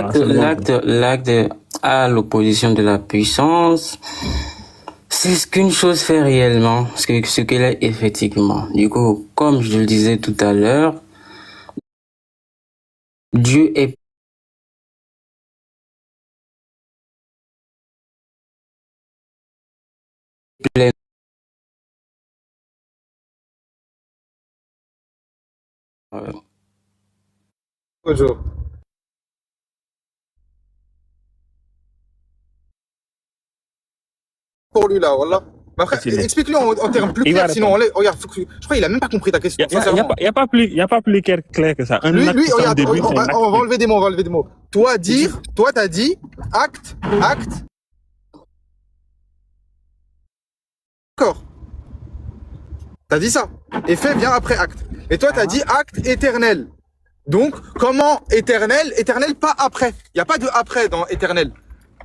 là, c'est le bon coup. L'acte à l'opposition de la puissance, c'est ce qu'une chose fait réellement, ce qu'elle est effectivement. Du coup, comme je le disais tout à l'heure, Dieu est plein. Gojo. Pour lui là, voilà. Mais après, explique-lui en termes plus clairs, sinon, regarde, je crois qu'il a même pas compris ta question. Il n'y a pas plus clair que ça. Lui, regarde, on va enlever des mots, Toi, t'as dit, acte. D'accord. T'as dit ça. Effet vient après acte. Et toi, t'as dit acte éternel. Donc, comment éternel? Éternel, pas après. Il n'y a pas de après dans éternel.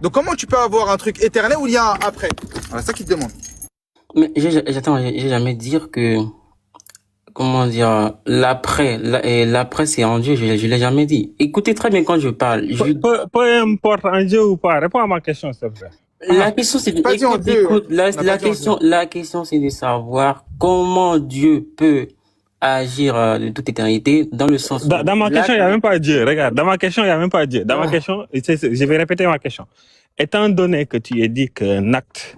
Donc, comment tu peux avoir un truc éternel où il y a un après? Voilà, c'est ça qu'il te demande. Mais j'ai jamais dire que, comment dire, l'après c'est en Dieu, je l'ai jamais dit. Écoutez très bien quand je parle. Peu importe en Dieu ou pas, réponds à ma question, s'il te plaît. La question c'est la question c'est de savoir comment Dieu peut agir de toute éternité dans le sens. Dans ma question, il n'y a même pas Dieu. Regarde, dans ma question, il n'y a même pas Dieu. Dans ma question, je vais répéter ma question. Étant donné que tu as dit qu'un acte,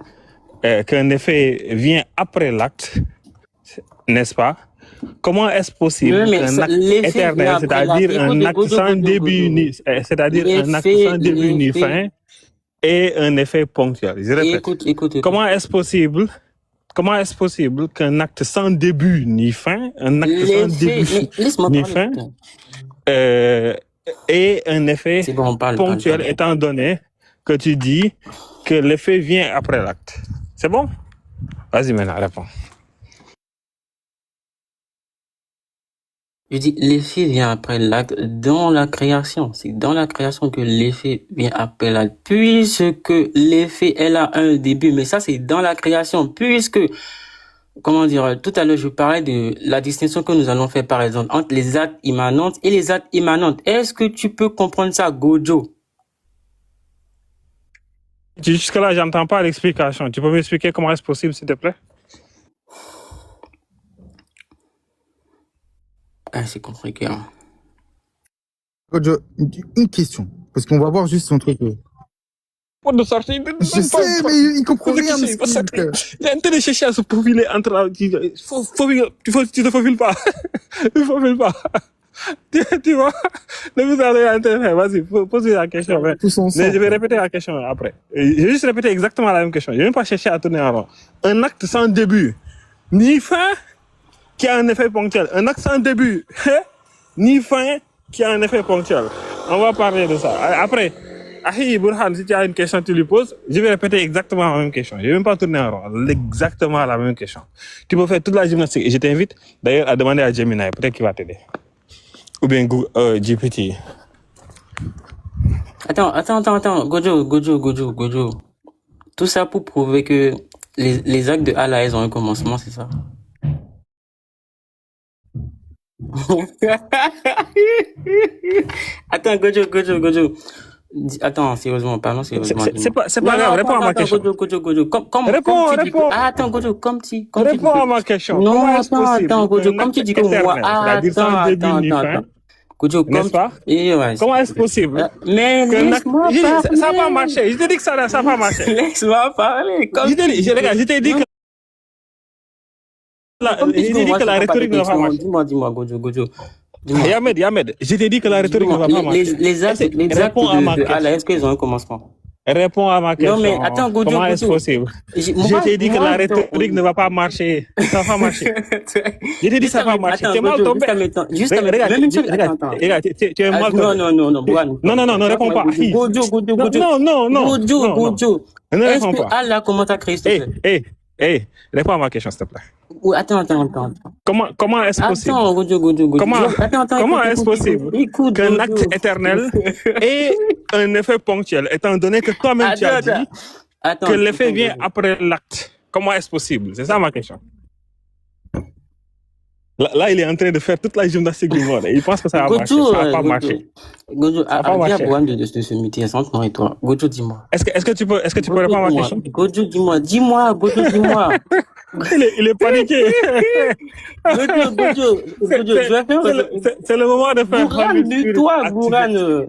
qu'un effet vient après l'acte, n'est-ce pas? Comment est-ce possible qu'un acte éternel, c'est-à-dire un acte sans début ni fin, ait un effet ponctuel? Je répète. Écoute. Comment est-ce possible qu'un acte sans début ni fin, ait un effet ponctuel, étant donné que tu dis que l'effet vient après l'acte? C'est bon? Vas-y maintenant, réponds. Je dis, l'effet vient après l'acte dans la création. C'est dans la création que l'effet vient après l'acte. Puisque l'effet, elle a un début. Mais ça, c'est dans la création. Puisque, comment dire, tout à l'heure, je parlais de la distinction que nous allons faire, par exemple, entre les actes immanentes et les actes immanentes. Est-ce que tu peux comprendre ça, Gojo? Jusque-là, j'entends pas l'explication. Tu peux m'expliquer comment est-ce possible, s'il te plaît? Ah, c'est compliqué, hein. Gojo, une question. Parce qu'on va voir juste son truc. De sortir, je sais, mais il comprend rien. Il est en train de chercher à se profiler entre... Tu te faufiles pas. Tu te faufiles pas. Tu vois? Ne vous allez en train de faire. Vas-y, pose la question. Mais je vais répéter la question après. Je vais juste répéter exactement la même question. Je ne vais même pas chercher à tourner en rond. Un acte sans début, ni fin, qui a un effet ponctuel. Un acte sans début, ni fin, qui a un effet ponctuel. On va parler de ça. Après, Ahi Burhan, si tu as une question, tu lui poses. Je vais répéter exactement la même question. Je ne vais même pas tourner en rond. Exactement la même question. Tu peux faire toute la gymnastique. Et je t'invite d'ailleurs à demander à Gemini. Peut-être qu'il va t'aider. Ou bien GPT. Attends. Gojo. Tout ça pour prouver que les actes de Allah, ils ont un commencement, c'est ça? Attends, Gojo. Attends, sérieusement, parlons sérieusement. C'est pas grave, réponds à ma question. Gojo. Réponds. Attends, Gojo, réponds à ma question. Non, attends, Gojo, comme tu dis que moi, attends. Gojo, n'est-ce pas? Ouais. Comment est-ce possible? Mais laisse-moi parler. Ça va marcher. Je t'ai dit que ça va marcher. Laisse-moi parler. Je t'ai dit que la rhétorique ne va pas marcher. Dis-moi, Gojo. Yamed, je t'ai dit que la rhétorique ne va pas marcher. Les actes de Allah, est-ce qu'ils ont un commencement? Réponds à ma question. Non, mais attends, Gojo. Comment est-ce possible? Je t'ai dit que la rhétorique ne va pas marcher. Ça va pas marcher. Je t'ai dit que ça va marcher. Tu es mal tombé. Regarde, tu es mal tombé. Non, réponds pas. Gojo. Est-ce que Allah commente à Christ? Réponds à ma question, s'il te plaît. Attends. Comment est-ce possible? Attends, Gojo. Comment est-ce possible qu'un acte éternel ait un effet ponctuel, étant donné que toi-même tu as dit que l'effet vient après l'acte? Comment est-ce possible? C'est ça ma question. Là, il est en train de faire toute la gymnastique du monde. Et il pense que ça va marcher. Gojo, Ça va pas marcher. Gojo, Ça va pas dis à marcher. Bohan de se muter entre moi et toi. Gojo, dis-moi. Est-ce que tu peux répondre à ma question? Gojo, dis-moi. Gojo, dis-moi. Il est paniqué. Gojo, je vais faire... C'est le moment de faire. Bourhan, mute-toi, Bourhan.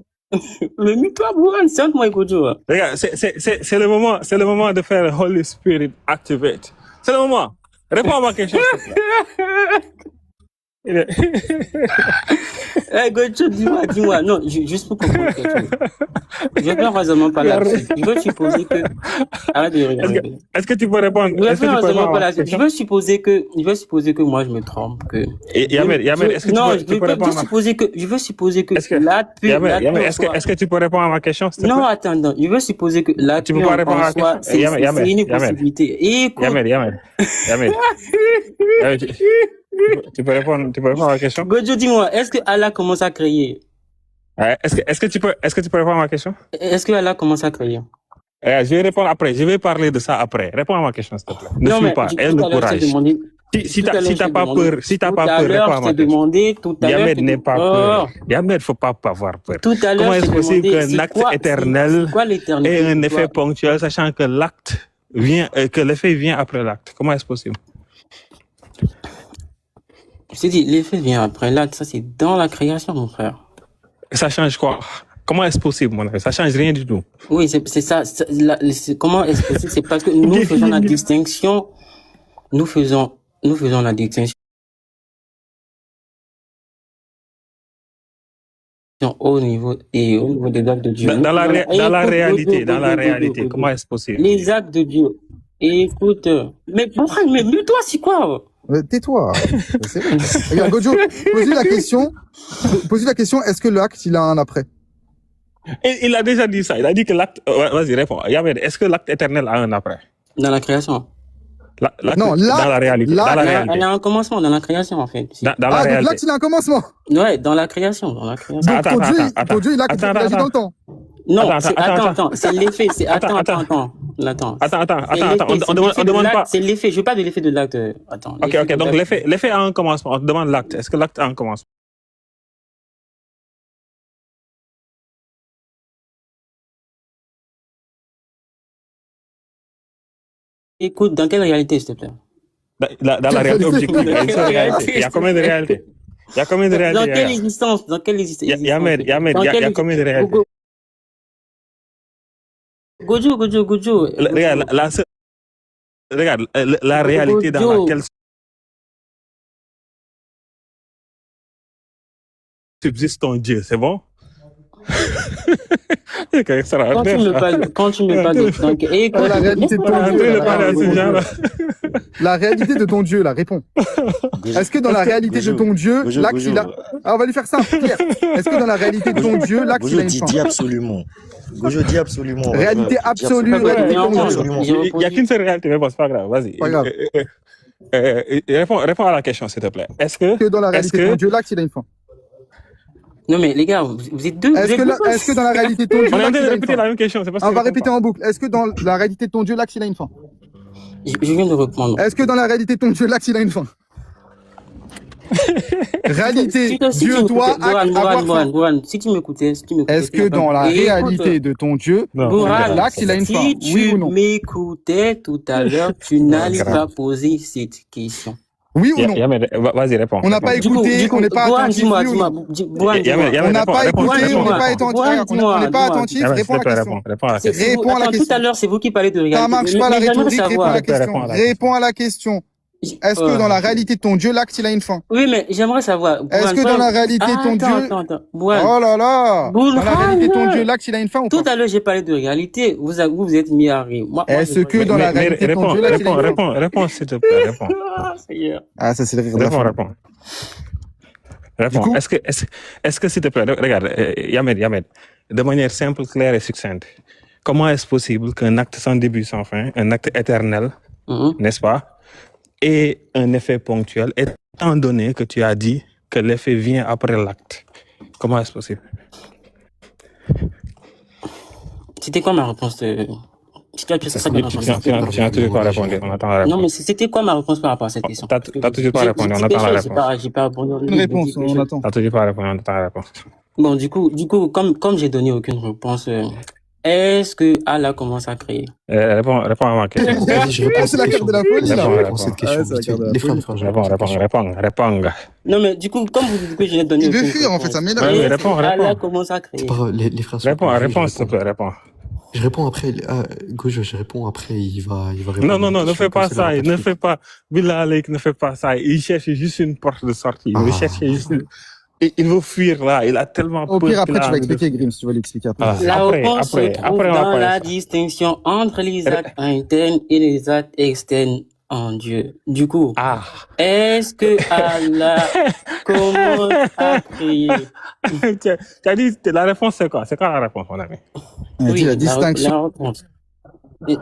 Mais mute-toi, Bourhan, c'est entre moi et Gojo. Regarde, c'est le moment de faire Holy Spirit Activate. C'est le moment. Réponds à ma question. s'il te plaît. Gojo, dis-moi. Non, juste pour comprendre quelque chose. Je vais faire raisonnement par là-dessus. Je veux supposer que... Arrête de regarder. Est-ce que tu peux répondre? Je vais faire raisonnement par là-dessus. Je veux supposer que moi, je me trompe. Yamed, est-ce que tu peux répondre à ma question? Je veux supposer que Yamed, est-ce que tu peux répondre à ma question? Non, attends. Je veux supposer que la tu peux pas répondre à la question? C'est une possibilité. Écoute. Yamed. Tu peux répondre à la question? Gojo, dis-moi, est-ce que Allah commence à créer? Est-ce que tu peux répondre à ma question? Est-ce que Allah commence à créer? Je vais répondre après. Je vais parler de ça après. Réponds à ma question, s'il te plaît. Ne suis pas. Aie le courage. Si t'as pas peur, réponds à ma question. Yamed n'est pas peur. Yamed, faut pas avoir peur. Comment est-ce possible qu'un acte éternel ait un effet ponctuel, sachant que l'effet vient après l'acte? Comment est-ce possible? Je t'ai dit, l'effet vient après l'acte. Ça, c'est dans la création, mon frère. Ça change quoi? Comment est-ce possible, mon frère? Ça change rien du tout. Oui, c'est ça. Comment est-ce possible? C'est parce que nous faisons la distinction. Nous faisons la distinction au niveau des actes de Dieu. Dans la réalité, comment est-ce possible? Les actes de Dieu. Écoute, mais toi, c'est quoi? Tais-toi. C'est vrai. Regarde, Gojo, posez la question, est-ce que l'acte, il a un après? Il a déjà dit ça. Il a dit que l'acte... Vas-y, réponds. Yamed, est-ce que l'acte éternel a un après? Dans la création. Non, là, dans la réalité. Là, dans la réalité. Elle a un commencement dans la création, en fait. Dans la donc réalité. l'acte, il a un commencement. Ouais, dans la création. Donc ton Dieu, il a agit dans le temps. Non, Attends. C'est l'effet. Attends. Attends. On demande pas. C'est l'effet. Je veux pas de l'effet de l'acte. Attends. Ok. Donc l'effet a un commencement. On te demande l'acte. Est-ce que l'acte a un commencement? Écoute, dans quelle réalité, s'il te plaît? Dans la réalité objective. Il y a combien de réalités? Dans quelle existence? Yamed, il y a combien de réalités? Gojo. Regarde, la réalité dans laquelle subsiste ton Dieu, c'est bon? Quand tu me parles donc, écoute, La réalité de ton Dieu. La réalité de ton Dieu, là, réponds. Est-ce que dans la réalité de ton Dieu, l'acte, il a... Ah, on va lui faire simple, Pierre. Est-ce que dans la réalité de ton Dieu, l'acte, il a une fin? Gojo dit absolument. Réalité absolue, réalité de ton Dieu. Il n'y a qu'une seule réalité, mais bon, c'est pas grave, vas-y. Pas grave. Réponds à la question, s'il te plaît. Est-ce que dans la réalité de ton Dieu, l'acte, il a une fin? Non, mais les gars, vous êtes deux. Est-ce que dans la réalité de ton Dieu, on est en l'acte, train il de a une répéter fin? la même question, c'est pas On va répéter en boucle. Est-ce que dans la réalité de ton Dieu, l'acte, il a une fin? Je viens de répondre. Est-ce que dans la réalité de ton Dieu, l'acte, il a une fin? Réalité, Dieu doit avoir fin. Bourhan, si tu m'écoutais, Est-ce que dans la réalité de ton Dieu, l'acte, il a une fin? Oui ou non? Si tu m'écoutais tout à l'heure, tu n'allais pas poser cette question. Oui ou non? Vas-y, réponds. On n'a pas écouté, on n'est pas attentif. On n'a pas écouté, on n'est pas attentif. On n'est pas attentif. Réponds à la question. Réponds à la question. Tout à l'heure, c'est vous qui parlez de réalité. Ça marche pas la rhétorique, réponds à la question. Réponds à la question. Est-ce que dans la réalité de ton Dieu, l'acte, il a une fin? Oui, mais j'aimerais savoir. Est-ce que dans la réalité de ton Dieu... Attends. Oh là là! Dans la réalité de ton Dieu, l'acte, il a une fin ou pas? Tout à l'heure, j'ai parlé de réalité. Vous êtes mis à rire. Est-ce que dans la réalité de ton Dieu, l'acte, il a une fin? Réponds, s'il te plaît, réponds. Ah, ça, c'est le rire de la fin. Réponds. Est-ce que, s'il te plaît, regarde, Yamed, de manière simple, claire et succincte, comment est-ce possible qu'un acte sans début, sans fin, un acte éternel, n'est-ce pas, et un effet ponctuel, étant donné que tu as dit que l'effet vient après l'acte? Comment est-ce possible? C'était quoi ma réponse Tu sais ça bien entendu. Tu n'as toujours pas répondu. On attend la réponse. Non, mais c'était quoi ma réponse par rapport à cette question? T'as toujours pas répondu. On attend la réponse. J'ai pas répondu. Une réponse, on attend. T'as toujours pas répondu. On attend la réponse. Bon, du coup, comme j'ai donné aucune réponse, est-ce que Allah commence à créer? Réponds à ma question. Vas-y, je réponds à C'est cette la question. carte de la folie, Je là. réponds à cette question. Ouais, c'est la vite fait. carte de la Les frères, folie. les frères, je réponds à cette question. Réponds. Non, mais du coup, comme vous dites que je n'ai donné Il veut aucune fuir, en fait, réponse, ça m'énerve. Ouais, est-ce réponds, que Allah réponds. commence à créer? C'est pas grave, les frères. s'il vous plaît, Réponds, je s'il te plaît, réponds. Je réponds après. Gojo, je réponds après. Il va répondre. Non, à la ne question, fais pas comme c'est la ça. Ne réponse. fais pas. Billah Aleik, ne fais pas ça. Il cherche juste une porte de sortie. Il veut Ah. chercher juste il veut fuir là. Il a tellement Au peur. pire, après, qu'il a tu vas envie de- expliquer, Grims, tu vas l'expliquer après. Ah. La Après, réponse se trouve on va dans parler la de ça. distinction entre les actes internes et les actes externes en Dieu. Du coup, Ah. est-ce que Allah commence à créer? tu as dit, la réponse c'est quoi? C'est quoi la réponse, mon ami? On a dit la distinction. La réponse. Et-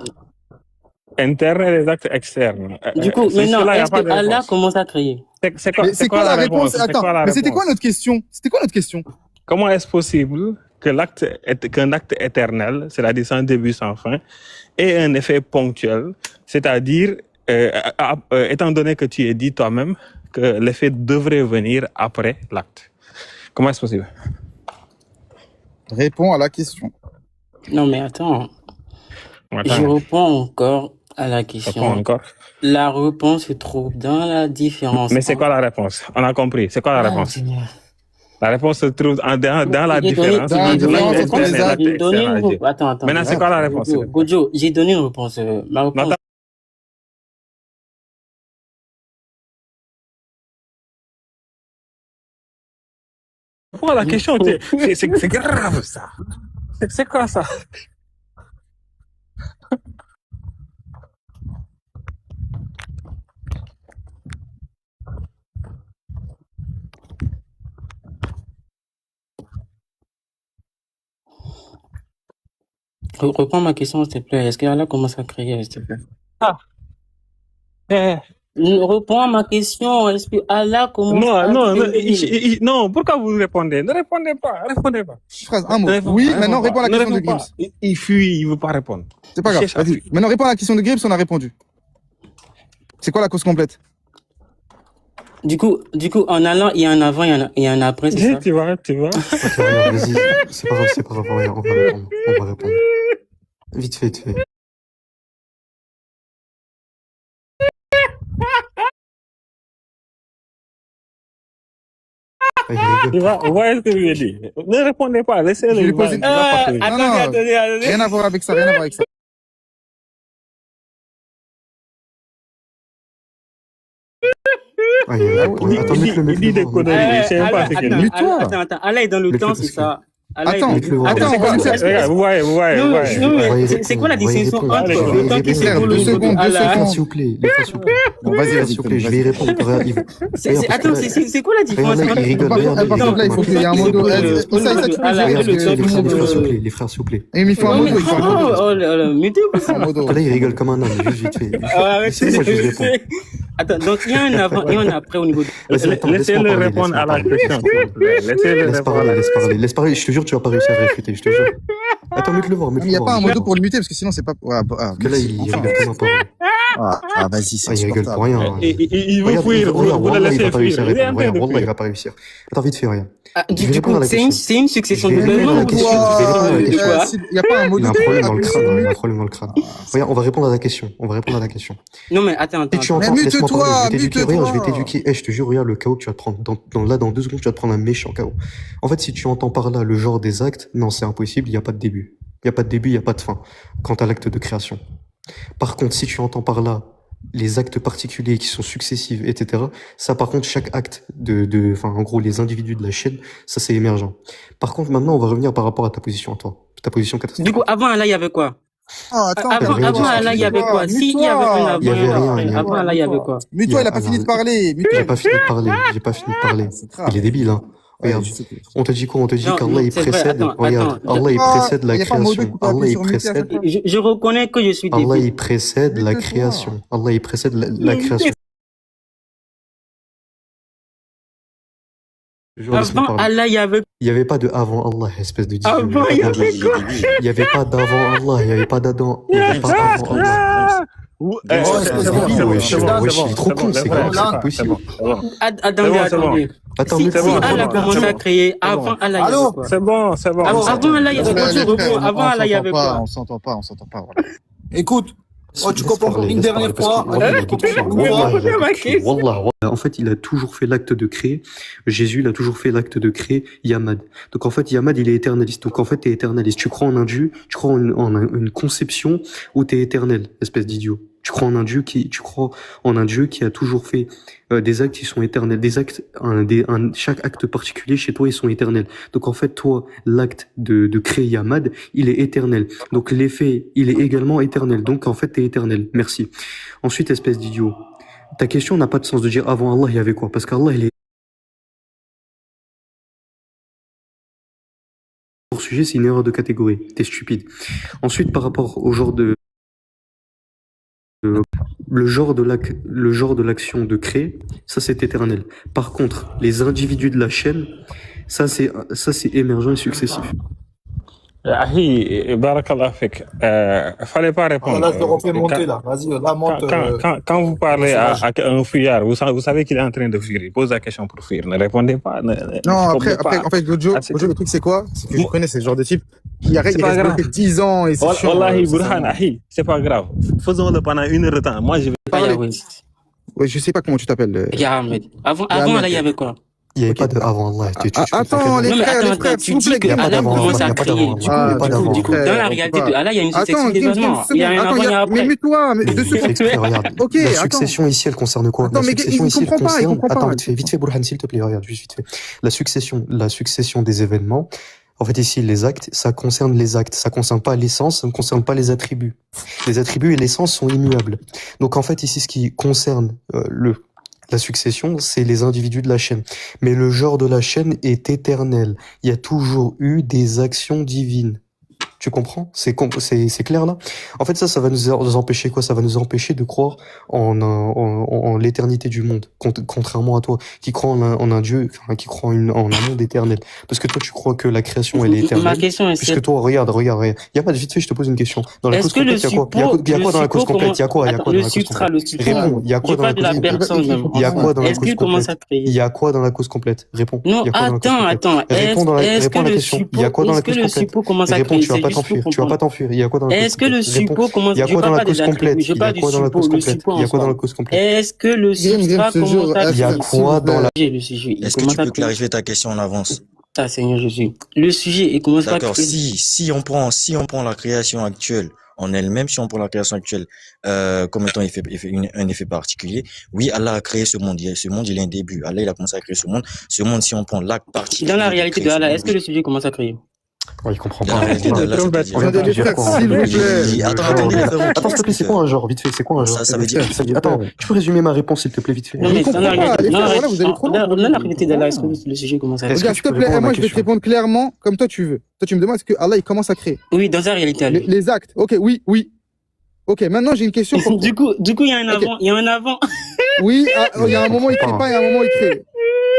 Interne et les actes externes. Du coup, Sur maintenant, cela, y a est-ce pas que de Allah réponse. commence à créer? C'est quoi la réponse? Attends, mais c'était quoi notre question? Comment est-ce possible que qu'un acte éternel, c'est-à-dire sans début, sans fin, ait un effet ponctuel, c'est-à-dire, étant donné que tu as dit toi-même que l'effet devrait venir après l'acte. Comment est-ce possible? Réponds à la question. Non, mais attends. Je réponds encore à la question. Encore. La réponse se trouve dans la différence. Mais c'est quoi la réponse? On a compris. C'est quoi la réponse? La réponse se trouve dans la différence. Dans la différence entre les actes. J'ai donné une réponse. Attends. Maintenant, c'est quoi la réponse? Gojo, j'ai donné une réponse. Ma réponse. Non, pourquoi la question? C'est grave, ça. C'est quoi ça? Reprends ma question, s'il te plaît. Est-ce que Allah commence à créer, s'il te plaît? Reprends ma question. Est-ce que Allah commence à créer? Non, pourquoi vous répondez? Ne répondez pas. Phrase, un mot. Oui, maintenant réponds à la question de Grims. Il fuit, il veut pas répondre. C'est pas grave, vas-y. Maintenant réponds à la question de Grims, on a répondu. C'est quoi la cause complète? Du coup, en allant, il y a un avant, il y a un après, c'est ça? Tu vois. Ok, regarde, vas-y. C'est pas grave, regarde, on va répondre. Vite fait. Ah, il rigole. Tu vois, vous voyez ce que je lui ai dit. Ne répondez pas, laissez-le. Je lui ai posé- il va partir. Attendez. Rien à voir avec ça. Ah, il répond. Attends, mets-le. Il dit des conneries, je sais même pas ce qu'il dit. Mute-toi. Attends. Allah est dans le Le temps, fais c'est parce que- ça. Allah est dans Attends, le temps. attends, C'est quoi? Regarde, vous voyez. Non, mais voyez c'est quoi la répondre, distinction voyez entre répondre. le temps qui Frère, s'écoule deux au niveau secondes, de deux Allah? secondes. S'il vous plaît, les frères, s'il vous plaît. Bon, vas-y, S'il vous plaît, je vais y répondre. Regarde, Attends, c'est quoi la différence? Regarde, il rigole. Elle part là, il faut qu'il y ait un mot d'eau. Ça, tu peux dire. Les frères, s'il vous plaît. Et il faut un mot d'eau, il faut un mot d'eau. Oh là là, mettez-vous ça. Un mot d'eau. Là, il rigole comme un homme, juste vite fait. Laissez-moi, je réponds. Attends, donc il y a un avant et un après au niveau de... Laissez-le répondre à la question. Laissez-le répondre. Laisse parler. Je te jure, tu vas pas réussir à réfuter, je te jure. Attends, mute-le voir, Il n'y a pas un mot d'eau pour le muter, parce que sinon, c'est pas. Parce que là, il rigole comme un pauvre. Vas-y, c'est Il rigole pour rien. Il veut fuir, vous le Wallah, il laissez va pas réussir à fuir. Il est en répondre. train de Wallah, il fuir. va pas réussir. Attends, vite fait, regarde. Du Je vais répondre à coup, la question. c'est une succession Je de vais répondre à la besoins. question. Je vais répondre à la question. Il n'y a pas un mot Il a d'eau. un problème dans le crâne. Il a un problème dans le crâne. Regarde, on va répondre à la question. Non mais attends. Si tu entends, laisse-moi parler. Je vais t'éduquer. Regarde, je vais t'éduquer. Je te jure, regarde le chaos que tu vas te prendre. Dans 2 secondes, tu vas te prendre un méchant chaos. En fait, si tu entends par là le genre des actes, non, c'est impossible. Il n'y a pas de début. Il n'y a pas de début, il n'y a pas de fin. Quant à l'acte de création. Par contre, si tu entends par là les actes particuliers qui sont successifs, etc. Ça, par contre, chaque acte en gros, les individus de la chaîne, ça, c'est émergent. Par contre, maintenant, on va revenir par rapport à ta position, à toi. Ta position catastrophique. Du coup, avant Allah, il y avait quoi? Attends, Avant Allah, il y avait quoi? Si, il y avait un Il y avait avant. rien. Avant Allah, il y avait quoi? Mute-toi, il a pas fini de parler. J'ai pas fini de parler. Il est débile, hein. Regarde. On te dit quoi? On te dit Non, qu'Allah, il c'est vrai, précède. attends, Regarde. attends. Allah, il précède la Il y a pas un mot de création. couper à Allah, appuyer il sur mute et à précède. chaque fois. Je reconnais que je suis Allah, débile. il précède la Mute-toi. création. Allah, il précède la création. Je te jure, laisse-moi Avant parler. Allah, il y avait... Il n'y avait pas de avant Allah, espèce de dieu. Avant, il y avait quoi? Il n'y avait pas d'avant Allah, il n'y avait pas d'Adam, il n'y avait pas avant Allah. espèce C'est de débile, bon, wesh, c'est bon, wesh, il est trop con, c'est grave, c'est pas possible. Attendez, c'est bon. attendez. Attends, Si, mais si bon, Allah c'est bon, commence c'est à bon. créer, avant Allah, il y avait quoi? C'est bon. Avant Allah, il y avait quoi? Les frères, Avant Allah, il y avait quoi? on s'entend pas, voilà. Écoute, oh, tu Laisse comprends parler, une laisse dernière parler, parce fois. que Wallah, il a tout fait. Wallah, il a ma tout fait. question. Wallah. En fait, il a toujours fait l'acte de créer. Jésus, il a toujours fait l'acte de créer Yamad. Donc, en fait, Yamad, il est éternaliste. Donc, en fait, t'es éternaliste. Tu crois en un Dieu, tu crois en une conception où t'es éternel, espèce d'idiot. Tu crois en un Dieu qui a toujours fait des actes qui sont éternels, des actes, chaque acte particulier chez toi ils sont éternels. Donc en fait toi l'acte de créer Yamad il est éternel. Donc l'effet il est également éternel. Donc en fait t'es éternel. Merci. Ensuite espèce d'idiot, ta question n'a pas de sens de dire avant Allah il y avait quoi parce qu'Allah il est hors sujet, c'est une erreur de catégorie. T'es stupide. Ensuite par rapport au genre de le genre de l'action de créer, ça c'est éternel. Par contre, les individus de la chaîne, ça c'est émergent et successif. Barakallah fik. Fallait pas répondre. Là, je le refais monter, là. Vas-y, là, monte. Quand vous parlez à un fuyard, vous savez qu'il est en train de fuir. Il pose la question pour fuir. Ne répondez pas. Non, après, en fait, Gojo, le truc, c'est quoi? C'est que je connais ce genre de type. Il reste bloqué 10 ans et c'est chiant. Wallahi, Burhan, c'est pas grave. Faisons-le pendant 1 heure de temps. Moi, je vais parler. Ouais. Ouais, je sais pas comment tu t'appelles. Ahmed. Avant Allah, il y avait quoi? Il n'y avait pas de avant Allah. Attends, les frères, tu dis que Allah commence à créer. Du coup, dans la réalité de Allah, il y a une succession d'événements. Il y a un avant et un après. Mais mets-toi, mais 2 secondes. Regarde. Ok, la succession ici, elle concerne quoi? Attends, mais il comprend pas. Attends, vite fait, Burhan, s'il te plaît, regarde, juste vite fait. La succession des événements. En fait, ici, les actes, ça concerne les actes. Ça concerne pas l'essence, ça ne concerne pas les attributs. Les attributs et l'essence sont immuables. Donc, en fait, ici, ce qui concerne la succession, c'est les individus de la chaîne. Mais le genre de la chaîne est éternel. Il y a toujours eu des actions divines. Tu comprends? C'est clair là? En fait, ça va nous empêcher quoi? Ça va nous empêcher de croire en l'éternité du monde. Contrairement à toi, qui crois en un Dieu, enfin, qui croit en un monde éternel. Parce que toi, tu crois que la création, elle est éternelle. Ma question est puisque toi, regarde. Il y a pas de vite fait, je te pose une question. Dans la cause complète, il y a quoi? Il y a quoi dans la cause complète? Il y a quoi dans la cause complète? Réponds. Il y a quoi dans la cause complète? Il y a quoi dans la cause complète? Il y a quoi dans la cause complète? Réponds. Non, attends. Réponds à la question. Il y a quoi dans la cause complète? Réponds, tu vas pas t'enfuir. Il y a quoi dans la cause complète? Est-ce que le suppôt commence Il y a quoi dans la cause complète? Je parle du suppôt. Il y a quoi dans la cause complète? Est-ce que le substrat commence à Il y a quoi dans la... Est-ce que tu peux clarifier ta question en avance? Ah, Seigneur Jésus. Le sujet, il commence à... D'accord, si on prend la création actuelle en elle-même, si on prend la création actuelle comme étant un effet particulier, oui, Allah a créé ce monde. Ce monde, il a un début. Allah, il a commencé à créer ce monde. Ce monde, si on prend l'acte particulier... Dans la réalité de Allah, est-ce que le sujet commence à créer? Ouais, il comprend pas. Attends, s'il vous plaît. Attends, s'il te plaît, c'est quoi un genre? Vite fait, c'est quoi un genre? Ça veut dire... Attends, tu peux résumer ma réponse, s'il te plaît, vite fait? Non, mais dans la réalité d'Allah, est-ce que le sujet commence à créer? Regarde, s'il te plaît, moi je vais te répondre clairement comme toi tu veux. Toi tu me demandes est-ce que Allah il commence à créer? Oui, dans sa réalité. Les actes. Ok, oui. Ok, maintenant j'ai une question pour toi. Du coup, il y a un avant. Il y a un avant. Oui, il y a un moment il crée pas, il y a un moment il crée.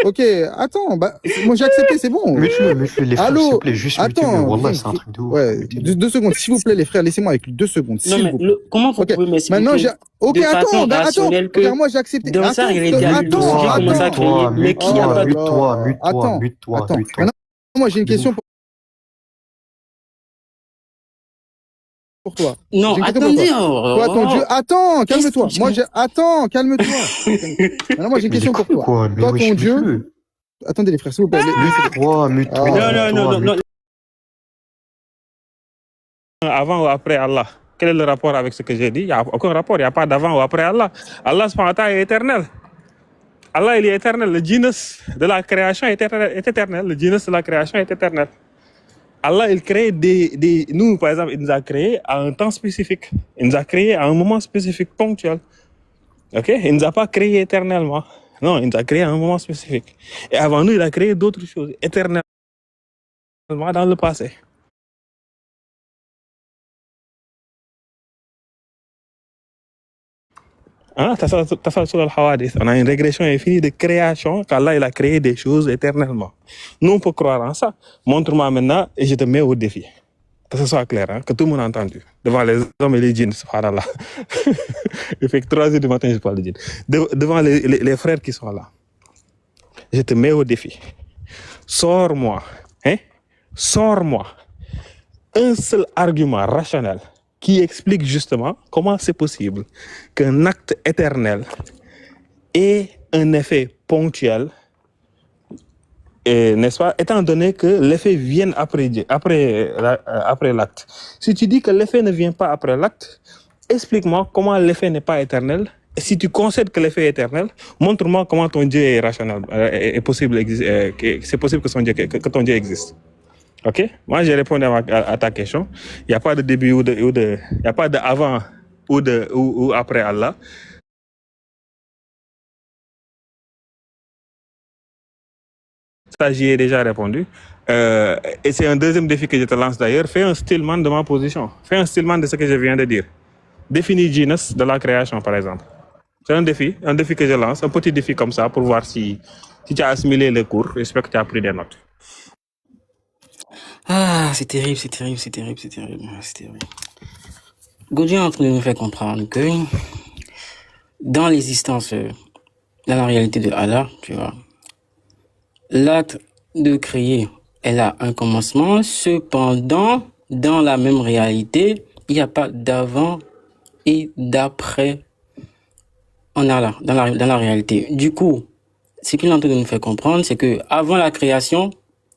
Ok, attends, moi j'ai accepté, c'est bon. Mute-le, les frères, s'il te plaît, juste attends, Wallah, c'est un truc de ouf. Ouais, 2 secondes, s'il vous plaît, les frères, laissez-moi avec lui 2 secondes. Non, mais comment vous pouvez m'expliquer? Maintenant, ok, attends, regarde, moi j'ai accepté. Dans ça, il était à mais qui a pas de... Mute-toi. Maintenant, moi j'ai une question pour toi. Non, attendez. Toi, ton Dieu, attends, calme-toi. Calme-toi. Maintenant, moi j'ai une question pour toi. Toi, ton Dieu. Attendez, les frères, s'il vous plaît. Mute-toi. Non. Avant ou après Allah? Quel est le rapport avec ce que j'ai dit? Il n'y a aucun rapport. Il n'y a pas d'avant ou après Allah. Allah subhanahu wa ta'ala est éternel. Allah, il est éternel. Le genus de la création est éternel. Le genus de la création est éternel. Allah, il crée nous, par exemple, il nous a créés à un temps spécifique. Il nous a créés à un moment spécifique, ponctuel. Ok? Il ne nous a pas créés éternellement. Non, il nous a créés à un moment spécifique. Et avant nous, il a créé d'autres choses éternellement dans le passé. Hein, Tasawwur al-Hawadith. On a une régression infinie de création qu'Allah il a créé des choses éternellement. Nous, on peut croire en ça. Montre-moi maintenant et je te mets au défi. Que ce soit clair, hein, que tout le monde a entendu. Devant les hommes et les djinns, subhanallah. Il fait que 3 heures du matin, je parle de djinns. Devant les frères qui sont là. Je te mets au défi. Sors-moi, hein? Sors-moi un seul argument rationnel qui explique justement comment c'est possible qu'un acte éternel ait un effet ponctuel, et, n'est-ce pas, étant donné que l'effet vient après l'acte. Si tu dis que l'effet ne vient pas après l'acte, explique-moi comment l'effet n'est pas éternel. Et si tu concèdes que l'effet est éternel, montre-moi comment ton Dieu est rationnel, est possible, que c'est possible que ton Dieu existe. Ok? Moi, j'ai répondu à ta question. Il n'y a pas de début il n'y a pas de avant ou après Allah. Ça, j'y ai déjà répondu. Et c'est un deuxième défi que je te lance d'ailleurs. Fais un stillman de ma position. Fais un stillman de ce que je viens de dire. Définis genus de la création, par exemple. C'est un défi que je lance, un petit défi comme ça pour voir si tu as assimilé les cours. J'espère que tu as pris des notes. Ah, c'est terrible. Gaudin est en train de nous faire comprendre que dans l'existence, dans la réalité de Allah, tu vois, l'acte de créer, elle a un commencement. Cependant, dans la même réalité, il n'y a pas d'avant et d'après en Allah, dans la réalité. Du coup, ce qu'il est en train de nous faire comprendre, c'est que avant la création,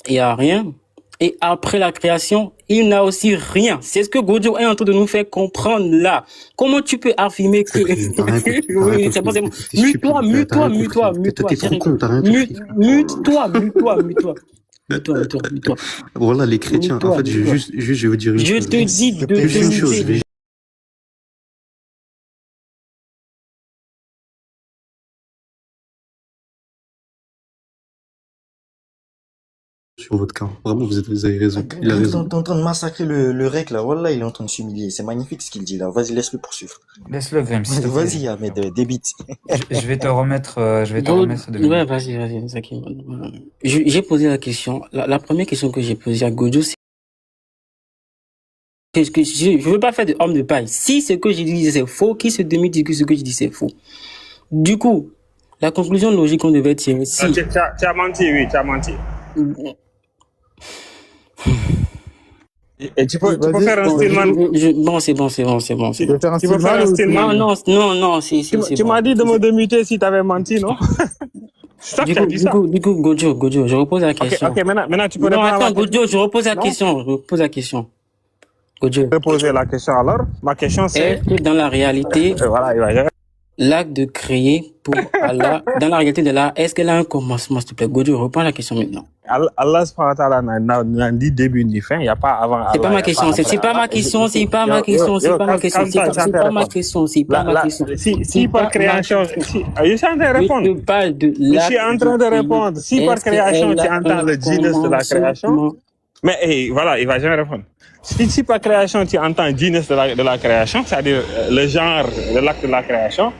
il n'y a rien. Et après la création, il n'a aussi rien. C'est ce que Gojo est en train de nous faire comprendre là. Comment tu peux affirmer que... Oui, c'est bon. Mute-toi. T'es trop con, t'as rien compris. Mute-toi. Voilà, les chrétiens. En fait, je vais vous dire une chose. Je te dis de Juste une chose. Sur votre cas. Vraiment, vous avez raison. Il a raison. T'es en train de massacrer le rec, là. Wallah, il est en train de s'humilier. C'est magnifique ce qu'il dit, là. Vas-y, laisse-le poursuivre. Laisse-le, Vem, s'il te plaît. Vas-y, Ahmed, débite. Je vais te remettre, de minutes. Ouais, vas-y, Zaki. J'ai posé la question. La première question que j'ai posée à Gojo, c'est que je veux pas faire de homme de paille. Si ce que j'ai dit c'est faux, qui se demi dit que ce que je dis c'est faux. Du coup, la conclusion logique qu'on devait tirer, si... Tu as menti, oui, tu as menti. Et tu peux faire un stillman. Bon, c'est bon. Tu peux faire un stillman. Non, c'est Tu m'as dit de me démuter si tu avais menti, non? Du coup, Gojo, je repose la question. Ok, maintenant tu peux répondre. Non, attends, Gojo, je repose la question. Gojo. Je vais poser la question alors. Ma question c'est... Est-ce que dans la réalité... Voilà, il va dire. L'acte de créer pour Allah, dans la réalité de Allah, est-ce qu'elle a un commencement, s'il te plaît? Gojo, reprends la question maintenant. Allah subhanahu wa ta'ala n'a ni début ni fin, il n'y a pas avant. C'est pas ma question, c'est pas ma question. Si par création, je suis en train de répondre. Je suis en train de répondre. Si par création, tu entends le genus de la création, mais voilà, il va jamais répondre. Si par création, tu entends le genus de la création, c'est-à-dire le genre de l'acte de la création,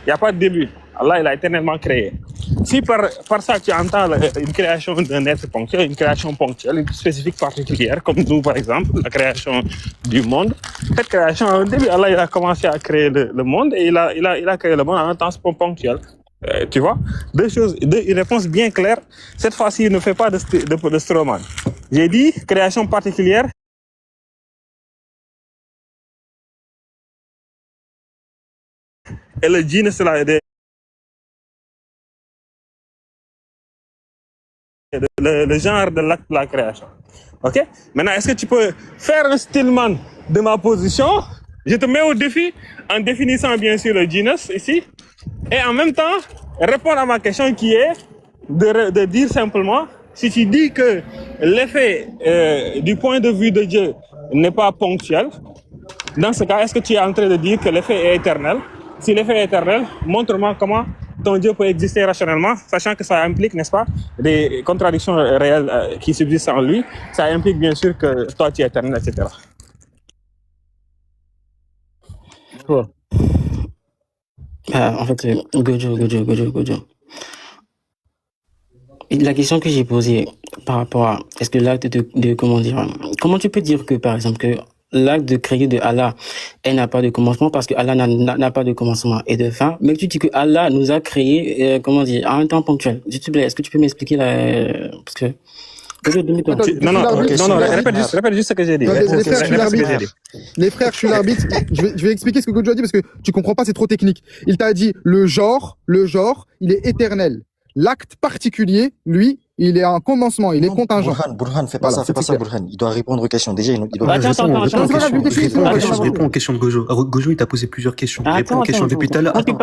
il n'y a pas de début. Allah, il a éternellement créé. Si par ça, tu entends une création d'un être ponctuel, une création ponctuelle, une spécifique particulière, comme nous, par exemple, la création du monde, cette création, au début, Allah, il a commencé à créer le monde et il a créé le monde en un temps ponctuel. Tu vois? Une réponse bien claire. Cette fois-ci, il ne fait pas de Stroman. J'ai dit création particulière. Et le genus, c'est le genre de l'acte de la création. Ok? Maintenant, est-ce que tu peux faire un stillman de ma position? Je te mets au défi en définissant bien sûr le genus ici. Et en même temps, répondre à ma question qui est de dire simplement, si tu dis que l'effet du point de vue de Dieu n'est pas ponctuel, dans ce cas, est-ce que tu es en train de dire que l'effet est éternel? Si l'effet est éternel, montre-moi comment ton Dieu peut exister rationnellement, sachant que ça implique, n'est-ce pas, des contradictions réelles qui subsistent en lui. Ça implique bien sûr que toi tu es éternel, etc. Cool. En fait, Gojo. Et la question que j'ai posée par rapport à est-ce que l'acte comment dire, comment tu peux dire que par exemple que l'acte de créer de Allah, elle n'a pas de commencement parce que Allah n'a pas de commencement et de fin, mais tu dis que Allah nous a créé, comment dire, à un temps ponctuel. S'il te plaît, est-ce que tu peux m'expliquer parce que non, répète juste ce que j'ai dit. Les frères, je suis l'arbitre. Je vais expliquer ce que Gojo a dit parce que tu comprends pas, c'est trop technique. Il t'a dit le genre, il est éternel. L'acte particulier, lui, il est un commencement, il est contingent. Burhan, fais pas ça, Burhan. Il doit répondre aux questions. Déjà, il doit Réponds aux questions de Gojo. Gojo, il t'a posé plusieurs questions. Réponds aux questions depuis tout à l'heure. Quand tu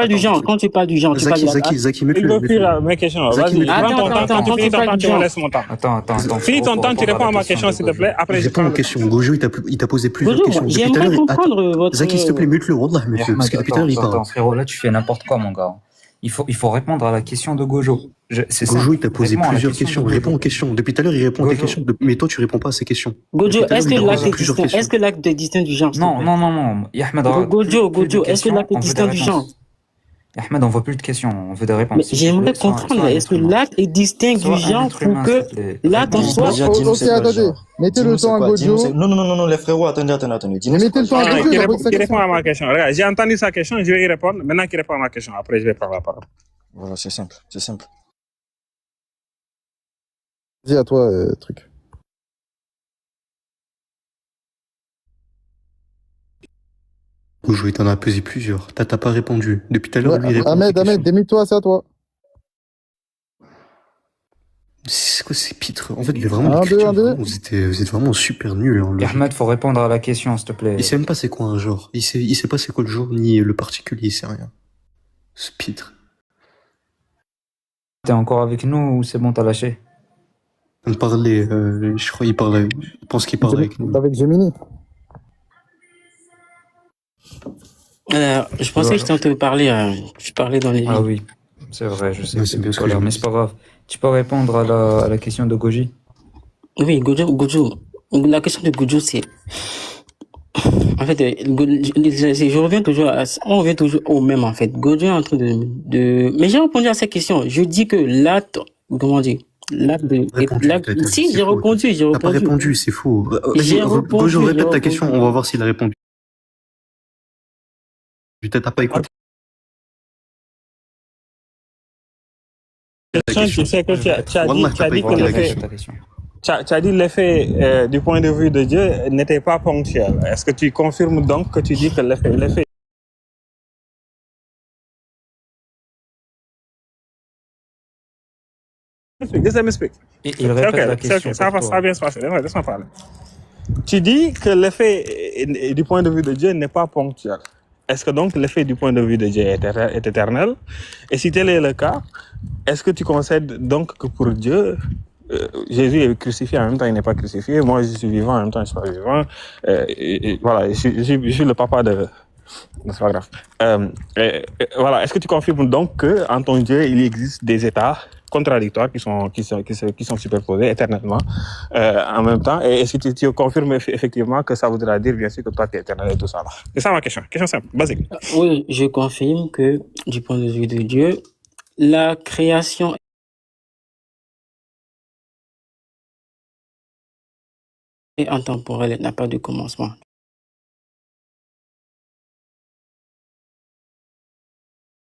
parles du genre, Zaki, mets-le. Il veut plus mes questions. Vas-y, quand tu finis ton temps, tu me laisses mon temps. Attends. Finis ton temps, tu réponds à ma question, s'il te plaît. Après, réponds aux questions. Gojo, il t'a posé plusieurs questions. J'aimerais comprendre votre... Zaki, s'il te plaît, mute-le, Wallah, mute-le. Parce que depuis tout à l'heure, il parle. Attends, frérot, là, tu fais n'importe quoi, mon gars. Il faut répondre à la question de Gojo. Gojo, il t'a posé plusieurs questions. Réponds aux questions. Depuis tout à l'heure, il répond à tes questions. Mais toi, tu réponds pas à ces questions. Gojo, est-ce que l'acte est distinct du genre? Non. Ahmed, Gojo, est-ce que l'acte est distinct du genre? Ahmed, on veut plus de questions, on veut des réponses. Mais j'aimerais comprendre, est-ce que l'acte est distinct du genre pour que l'acte en soit... Ok, attendez. Mettez le temps à Gojo. Non, les frérots, attendez. Mettez le temps à Gojo. Qui répond à ma question. Regarde, j'ai entendu sa question, je vais y répondre. Maintenant qu'il répond à ma question, après, je vais prendre la parole. Voilà, c'est simple. Dis à toi, truc. Gojo, il t'en a posé plusieurs. T'as pas répondu. Depuis tout à l'heure, lui, il répond. Ahmed, démute-toi, c'est à toi. C'est quoi ces pitres? En fait, il est vraiment l'écriture. Vous êtes vraiment super nuls. Ahmed, faut répondre à la question, s'il te plaît. Il sait même pas c'est quoi un genre. Il sait pas c'est quoi le genre, ni le particulier, il sait rien. Ce pitre. T'es encore avec nous ou c'est bon, t'as lâché? On parlait, je crois qu'il parlait. Je pense qu'il parlait avec nous. Avec Gemini. Je pensais que je t'entendais parler. Je parlais dans les. Ah oui, c'est vrai, je sais. Ouais, c'est bien ce que mais c'est pas grave. Tu peux répondre à la question de Goji? Oui, Gojo. La question de Gojo, c'est. En fait, je reviens toujours on revient toujours au même, en fait. Gojo est en train de... Mais j'ai répondu à cette question. Je dis que l'acte, comment dire? Si, j'ai répondu. T'as pas répondu, c'est faux. Gojo, répète ta question, on va voir s'il a répondu. Peut-être t'as pas écouté. Tu sais que tu as dit l'effet du point de vue de Dieu n'était pas ponctuel. Est-ce que tu confirmes donc que tu dis que l'effet m'explique. Il répète la question. Ça va bien se passer. Laisse-moi parler. Tu dis que l'effet du point de vue de Dieu n'est pas ponctuel. Est-ce que donc l'effet du point de vue de Dieu est éternel? Et si tel est le cas, est-ce que tu concèdes donc que pour Dieu, Jésus est crucifié, en même temps il n'est pas crucifié, moi je suis vivant, en même temps je suis pas vivant, voilà, je suis le papa de... Non, c'est pas grave. Voilà, est-ce que tu confirmes donc qu'en ton Dieu, il existe des états contradictoires qui sont superposés éternellement en même temps? Et est-ce que tu confirmes effectivement que ça voudra dire bien sûr que toi tu es éternel et tout ça là? C'est ça ma question. Question simple, basique. Oui, je confirme que du point de vue de Dieu, la création est intemporelle, elle n'a pas de commencement.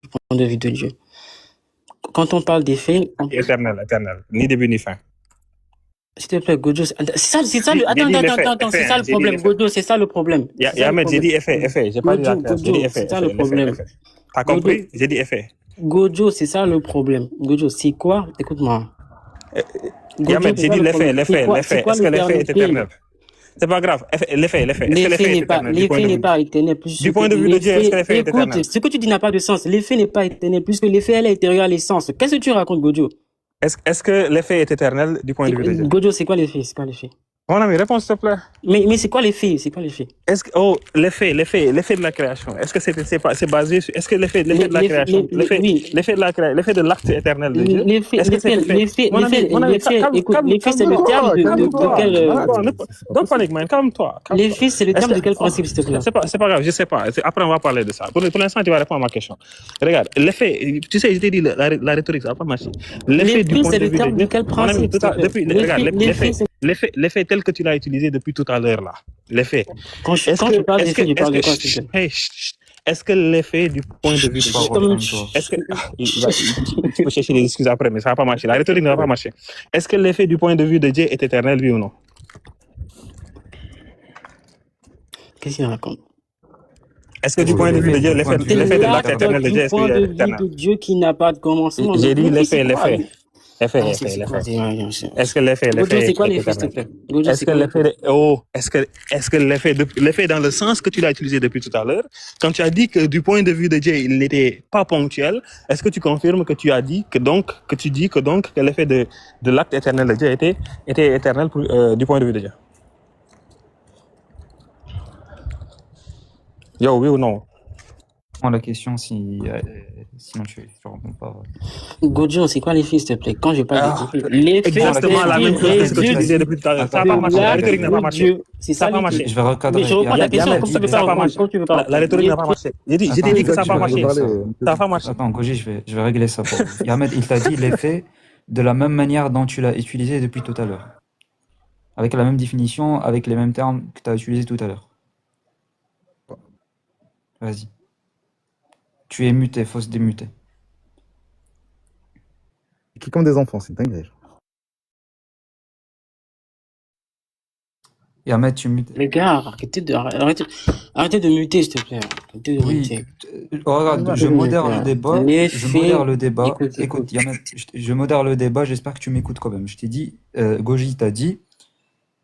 Du point de vue de Dieu. Quand on parle des faits... Éternel, ni début ni fin. S'il te plaît, Gojo, c'est ça le problème, Gojo, c'est ça le problème. Ahmed, j'ai dit effet, j'ai pas dit la classe, j'ai dit effet. C'est ça le problème. T'as compris? J'ai dit effet. Gojo, c'est ça le problème. Gojo, c'est quoi? Écoute-moi. Ahmed, j'ai dit l'effet. Est-ce que l'effet est éternel? C'est pas grave. L'effet. L'effet n'est pas éternel. Du point de vue de Dieu, est-ce que l'effet est éternel? Écoute, ce que tu dis n'a pas de sens. L'effet n'est pas éternel puisque l'effet, elle est intérieure à l'essence. Qu'est-ce que tu racontes, Gojo? Est-ce que l'effet est éternel du point de vue de Dieu? Gojo, c'est quoi l'effet? Mon ami, réponds s'il te plaît. Mais c'est quoi l'effet? C'est quoi l'effet? Est-ce que, oh, l'effet de la création, est-ce que c'est basé sur, est-ce que l'effet de la création, Oui. l'effet de l'acte éternel de Dieu, est-ce que c'est Écoute, l'effet, c'est le terme de quel, Don't panique, man, calme-toi. l'effet, c'est le terme de quel principe, s'il te plaît? C'est pas grave, je sais pas. Après, on va parler de ça. Pour l'instant, tu vas répondre à ma question. Regarde, l'effet, tu sais, je t'ai dit, la rhétorique, ça va pas marcher. L'effet du point c'est de le vue terme de quel principe? regarde, l'effet tel que tu l'as utilisé depuis tout à l'heure, là. L'effet. Quand je parle d'effet, je parle de quoi, s'il te plaît? Est-ce que l'effet du point de vue de Dieu, est-ce que, tu peux chercher des excuses après, mais ça va pas marcher. La rhétorique ne va pas marcher. Est-ce que l'effet du point de vue de Dieu est éternel, oui ou non? Qu'est-ce qu'il raconte? Est-ce que du point de vue de Dieu, l'effet de l'acte éternel de Dieu, est-ce qu'il est éternel? De Dieu qui n'a pas de commencement. J'ai dit l'effet. Est-ce que l'effet c'est quoi l'effet, s'il te plaît? Est-ce que l'effet dans le sens que tu l'as utilisé depuis tout à l'heure, quand tu as dit que du point de vue de Dieu, il n'était pas ponctuel, est-ce que tu confirmes que tu as dit que l'effet de l'acte éternel de Dieu était éternel du point de vue de Dieu? Yo, oui ou non? La question, sinon tu réponds pas. Gojo, c'est quoi l'effet, s'il te plaît? Quand je parle d'effet, exactement la même chose que tu disais depuis tout à l'heure. Ça n'a pas marché. La rhétorique n'a pas marché. C'est ça, marché. Je vais recadrer. Mais je reprends la question, comme tu veux pas. La rhétorique n'a pas marché. J'ai dit que ça n'a pas marché. Ça n'a pas marché. Attends, Goji, je vais régler ça pour vous. Yamed, il t'a dit l'effet de la même manière dont tu l'as utilisé depuis tout à l'heure. Avec la même définition, avec les mêmes termes que tu as utilisés tout à l'heure. Vas-y. Tu es muté, faut se démuter. Qui comme des enfants, c'est dingue. Yamed, tu mutes. Les gars, arrêtez de muter, s'il te plaît. Arrêtez de muter. Regarde, je modère le débat. Écoute, Yamed, je modère le débat, j'espère que tu m'écoutes quand même. Je t'ai dit, Goji t'a dit,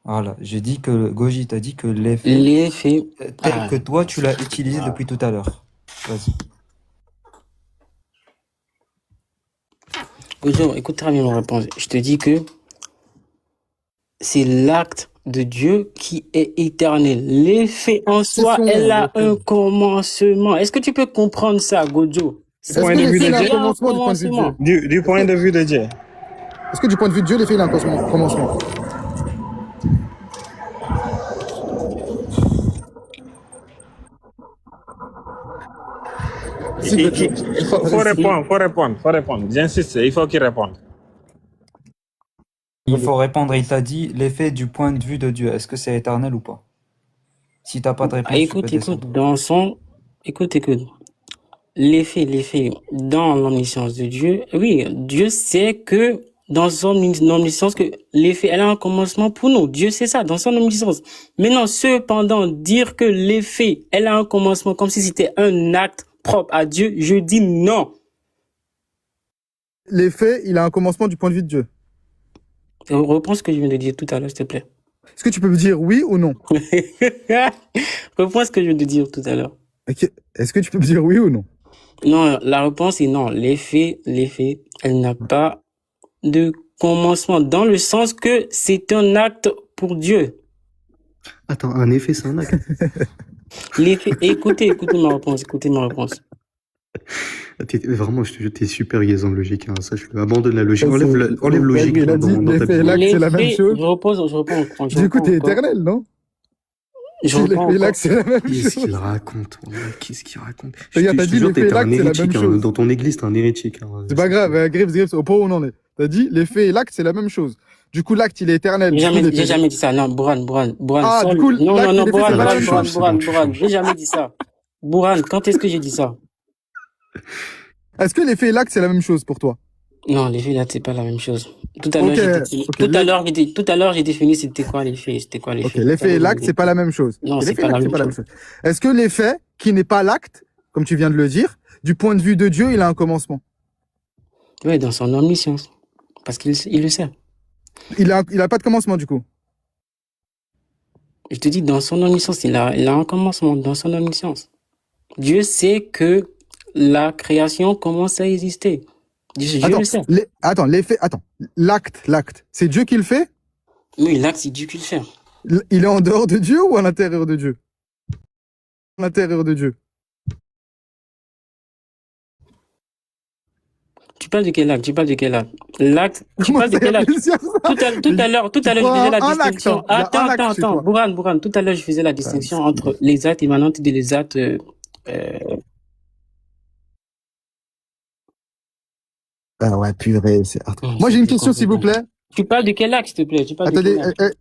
voilà, j'ai dit que Goji t'a dit que l'effet tel que toi tu l'as utilisé depuis tout à l'heure. Vas-y. Gojo, écoute très bien ma réponse. Je te dis que c'est l'acte de Dieu qui est éternel. L'effet en soi, elle a un commencement. Est-ce que tu peux comprendre ça, Gojo? Est-ce que l'effet il a un commencement du point de vue de Dieu? Du point de vue de Dieu. Est-ce que du point de vue de Dieu, l'effet il a un commencement? Il faut répondre. J'insiste, il faut qu'il réponde. Il faut répondre, il t'a dit l'effet du point de vue de Dieu. Est-ce que c'est éternel ou pas? Si t'as pas de réponse, écoute, l'effet dans l'omniscience de Dieu, oui, Dieu sait que dans son omniscience que l'effet, elle a un commencement pour nous. Dieu sait ça, dans son omniscience. Maintenant, cependant, dire que l'effet, elle a un commencement comme si c'était un acte propre à Dieu, je dis non. L'effet, il a un commencement du point de vue de Dieu. Reprends ce que je viens de dire tout à l'heure, s'il te plaît. Est-ce que tu peux me dire oui ou non? Reprends ce que je viens de dire tout à l'heure. Okay. Est-ce que tu peux me dire oui ou non? Non, la réponse est non. L'effet, elle n'a pas de commencement dans le sens que c'est un acte pour Dieu. Attends, un effet, c'est un acte. L'effet, écoutez ma réponse. Vraiment, je te jure, t'es super liaison logique. Hein. Ça, abandonne la logique. Enlève logique il a dit l'effet et l'acte, c'est la même chose. Je reprends. Du coup, t'es éternel, non? L'effet et l'acte, c'est la même chose. Qu'est-ce qu'il raconte? Qu'est-ce qu'il raconte? Regarde, t'as dit l'effet et l'acte, c'est la même chose. Dans ton église, t'es un hérétique. C'est pas grave, Griffs, au point où on en est. T'as dit l'effet et l'acte, c'est la même chose. Du coup, l'acte, il est éternel. J'ai jamais dit ça. Non, Bourhan. Ah, du coup, non, Bourhan. J'ai jamais dit ça. Bourhan, quand est-ce que j'ai dit ça? Est-ce que l'effet et l'acte, c'est la même chose pour toi? Non, l'effet et l'acte, c'est pas la même chose. Tout à l'heure, j'ai défini c'était quoi l'effet. Ok, l'effet et l'acte, c'est pas la même chose. Non, c'est pas la même chose. Est-ce que l'effet, qui n'est pas l'acte, comme tu viens de le dire, du point de vue de Dieu, il a un commencement? Oui, dans son omniscience. Parce qu'il le sait. Il a pas de commencement, du coup. Je te dis, dans son omniscience, il a un commencement, dans son omniscience. Dieu sait que la création commence à exister. Dieu le sait. L'acte, c'est Dieu qui le fait? Oui, l'acte, c'est Dieu qui le fait. Il est en dehors de Dieu ou à l'intérieur de Dieu? À l'intérieur de Dieu. Tu parles de quel acte? Tu parles de quel acte? L'acte, tu Comment parles de ça, il y a quel acte? plusieurs Tout à l'heure, Tu je crois faisais la un acte, distinction. hein. Il y a un acte chez toi. Bourhan, tout à l'heure, je faisais la distinction entre les actes émanants et les actes, Ah ouais, purée. Moi, c'est j'ai une plus question, s'il vous compliqué. plaît. Tu parles de quel acte, s'il te plaît? Tu parles de Attendez, quel acte?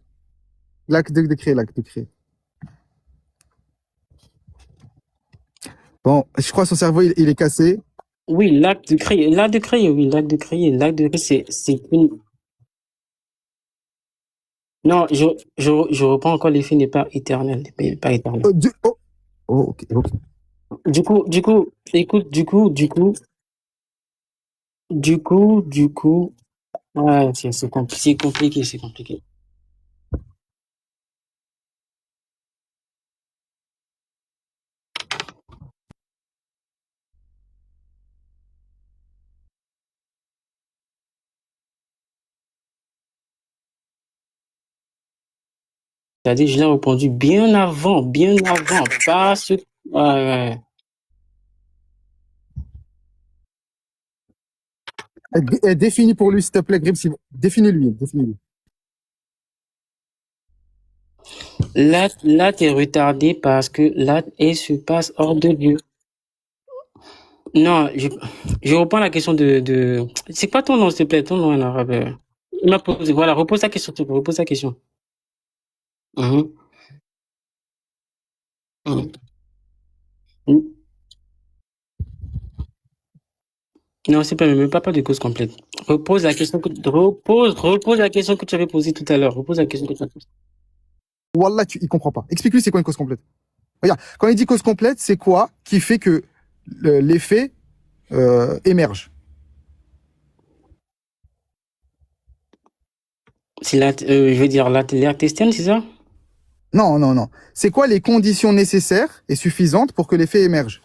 l'acte de créer, l'acte de créer. Bon, je crois que son cerveau, il est cassé. Oui, l'acte de créer, oui, l'acte de créer, c'est une, non, je reprends encore l'effet n'est pas éternel, n'est pas éternel. Dieu, ok, ok. Écoute, ouais, c'est compliqué, c'est compliqué. C'est-à-dire, je l'ai répondu bien avant, parce que, ouais. Définis pour lui, s'il te plaît, Grimm, définis-lui. Là, t'es retardé parce que là, elle se passe hors de Dieu. Non, je reprends la question c'est quoi ton nom, s'il te plaît, ton nom en arabe? Il m'a posé, voilà, repose ta question, s'il te plaît, repose ta question. Mhm. Mhm. Non, c'est pas, même pas de cause complète. Repose la question que tu avais posée tout à l'heure. Repose la question que tu as posée. Wallah, il comprend pas. Explique-lui c'est quoi une cause complète. Regarde, quand il dit cause complète, c'est quoi qui fait que l'effet émerge? C'est je veux dire, l'air externe, c'est ça? Non, non, non. C'est quoi les conditions nécessaires et suffisantes pour que l'effet émerge?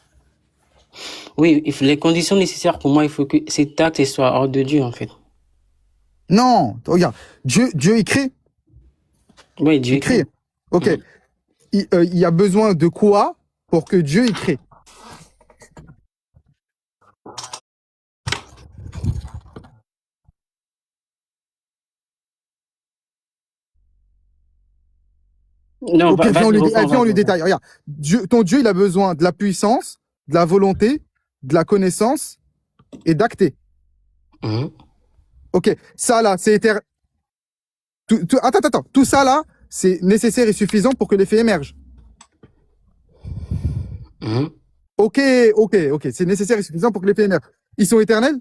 Oui, les conditions nécessaires pour moi, il faut que cet acte soit hors de Dieu, en fait. Non, regarde, Dieu, il crée. Oui, Dieu Il crée. Ok. Mhm. Il y a besoin de quoi pour que Dieu il crée? Non, Au pire, viens, vas-y, reprends, viens, on lui vas-y. détaille. Regarde, ton Dieu, il a besoin de la puissance, de la volonté, de la connaissance et d'acter. Mhm. Ok, ça là, c'est éternel. Attends. Tout ça là, c'est nécessaire et suffisant pour que l'effet émerge. Mhm. Ok. C'est nécessaire et suffisant pour que l'effet émerge. Ils sont éternels?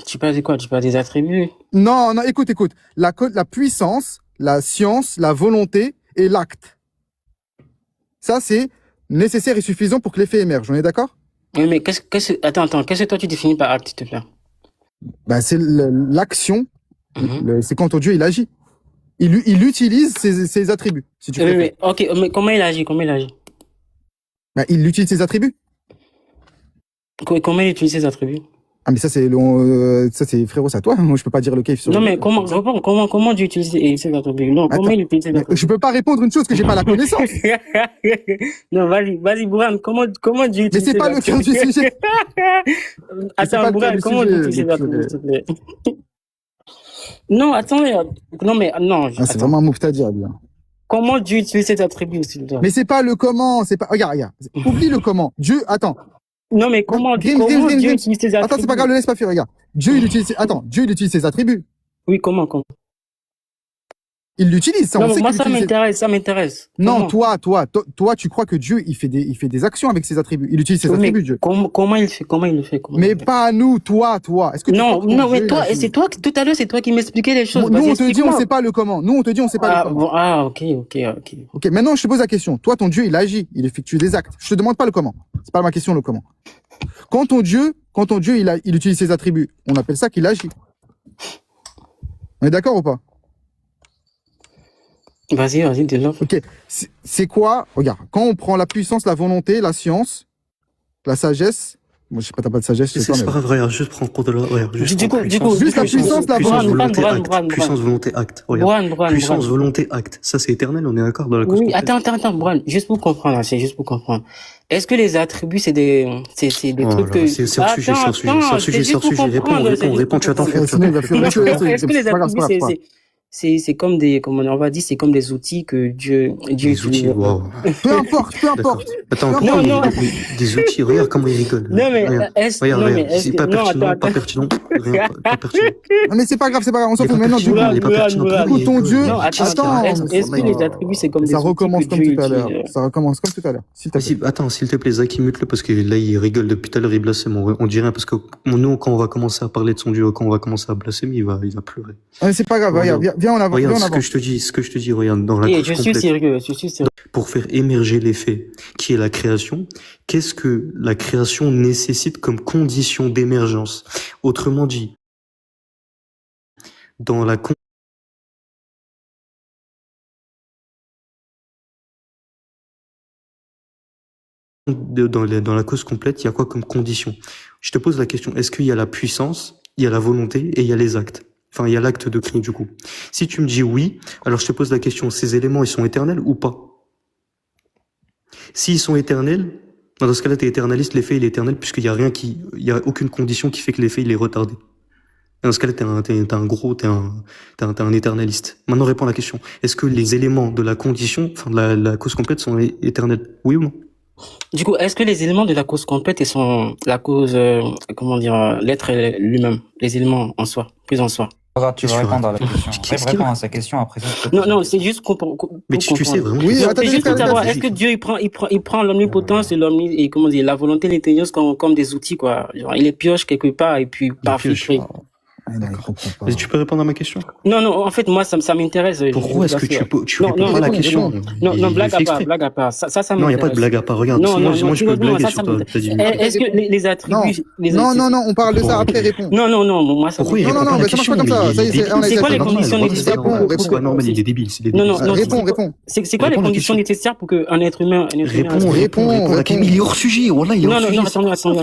Tu parles de quoi? Tu parles des attributs? Non, écoute. La puissance, la science, la volonté et l'acte. Ça, c'est nécessaire et suffisant pour que l'effet émerge. On est d'accord? Oui, mais attends, qu'est-ce que toi tu définis par acte, s'il te plaît? Ben, c'est l'action. Mhm. C'est quand ton Dieu, il agit. Il utilise ses attributs, si tu préfères. Ok, mais comment il agit? Ben, il utilise ses attributs. Comment il utilise ses attributs? Ah, mais ça, c'est frérot, c'est à toi. Moi, je peux pas dire le kiff sur Non, le mais kiff. comment Dieu utilise ses attributs? Non, comment Attends, il utilise ses mais attributs? je peux pas répondre une chose que j'ai pas la connaissance. Non, vas-y, Bourhan, comment Dieu Mais utilise c'est ses pas le cœur attributs? du sujet. Attends, pas le Bourhan, cœur du comment sujet, Dieu utilise ses attributs, s'il te plaît? Non, attendez, non, Ah, c'est attends. vraiment un Mouftadir, lui. Comment Dieu utilise ses attributs, s'il te plaît? Mais c'est pas le comment, c'est pas. Regarde. Oublie le comment. Dieu, attends. Non, mais comment Dieu utilise ses attributs? Attends, c'est pas grave, le laisse pas faire, regarde. Dieu, il utilise ses attributs. Oui, comment? Il l'utilise, ça, Non, on sait moi, qu'il utilise. ça m'intéresse. Non, Comment? toi, tu crois que Dieu, il fait des actions avec ses attributs. Il utilise ses Oui, mais attributs, Dieu. comment il fait? Comment il le fait? Mais pas nous, toi. Est-ce que tu crois Non, que ton mais Dieu, toi, il agit? c'est toi, tout à l'heure, c'est toi qui m'expliquais les choses. Nous, Vas-y, on te dit, on explique-moi. sait pas le comment. Nous, on te dit, on sait pas le comment. Bon, ok. Ok, maintenant, je te pose la question. Toi, ton Dieu, il agit. Il effectue des actes. Je te demande pas le comment. C'est pas ma question, le comment. Quand ton Dieu, il utilise ses attributs, on appelle ça qu'il agit. On est d'accord ou pas? Vas-y, développe. Ok. C'est quoi? Regarde, quand on prend la puissance, la volonté, la science, la sagesse Moi, je sais pas, t'as pas de sagesse, je sais C'est pas. pas grave, regarde, juste prendre pour de la. Regarde, juste Du prendre coup, du coup, Juste la puissance, la puissance, Bran, volonté, Bran, acte. Bran, Bran. Puissance, volonté, acte. Regarde. Bran, Puissance, Bran. volonté, acte. Ça, c'est éternel, on est d'accord dans la cause Oui, complète. attends, Bran, juste pour comprendre, hein, c'est juste pour comprendre. Est-ce que les attributs, c'est des Oh trucs là, que... c'est hors sujet, c'est hors sujet, c'est hors sujet, c'est hors sujet. Réponds, tu vas t'enfuir. Sinon, il va fuir. Est-ce que les attributs, c'est comme des, comment on va dire, c'est comme des outils que Dieu Des outils, waouh. Peu importe. Attends, Non. des outils, regarde comment il rigole. Non, mais Regarde. est-ce Regarde, que... c'est pas non, pertinent, attends. pas pertinent, rien, pas pertinent. Non, mais c'est pas grave, on s'en Il est fout pas maintenant. pertinent, il est pas pertinent. Mourad, Écoute ton Dieu. Non, attends. Est-ce que les attributs, c'est comme des Ça outils recommence que comme Dieu tout à l'heure. utilise? Ça recommence comme tout à l'heure. S'il te plaît. Vas-y, attends, s'il te plaît, Zaki, mute-le parce que là, il rigole depuis tout à l'heure, il blasphème. On dit rien parce que nous, quand on va commencer à parler de son Dieu, quand on va commencer à blasphémer, il va pleurer. Ah, mais c'est pas grave, regarde, viens en avant. Regarde ce que je te dis, regarde, dans la cause Je suis complète. sérieux. Pour faire émerger l'effet qui est la création, qu'est-ce que la création nécessite comme condition d'émergence? Autrement dit, dans la dans la cause complète, il y a quoi comme condition? Je te pose la question, est-ce qu'il y a la puissance, il y a la volonté et il y a les actes? Enfin, il y a l'acte de créer du coup. Si tu me dis oui, alors je te pose la question, ces éléments, ils sont éternels ou pas? S'ils sont éternels, dans ce cas-là, t'es éternaliste, l'effet il est éternel puisqu'il y a rien il y a aucune condition qui fait que l'effet il est retardé. Dans ce cas-là, t'es un éternaliste. Maintenant, réponds à la question. Est-ce que les éléments de la condition, enfin, de la cause complète sont éternels? Oui ou non? Du coup, est-ce que les éléments de la cause complète sont la cause, comment dire, l'être lui-même, les éléments en soi, plus en soi? Regarde, tu vas répondre à la question. Réponds à sa question après ça. Non, c'est juste Mais tu sais vraiment. Oui, c'est attendez, juste pour savoir, attendez. est-ce que Dieu il prend l'omnipotence et comment dire, la volonté et l'intelligence comme des outils, quoi. Genre, il les pioche quelque part et puis par pioche. filtré. Vas-y, tu peux répondre à ma question? Non, en fait, moi, ça m'intéresse. Pourquoi est-ce que tu réponds pas à la question? Non, blague à part. Ça m'intéresse. Non, il n'y a pas de blague à part. Regarde, moi, je peux blaguer sur toi. T'as dit. Est-ce que les attributs... Non, on parle de ça après, réponds. Non, moi, ça... Pourquoi il répond Non, pas à la mais ça marche question? pas comme ça. Ça y est, on a C'est quoi les essayé. conditions nécessaires C'est pas normal, il est débile. Non. Réponds. C'est quoi les conditions nécessaires pour qu'un être humain... Réponds. Il est hors sujet. Voilà, il est hors sujet. Non, attends.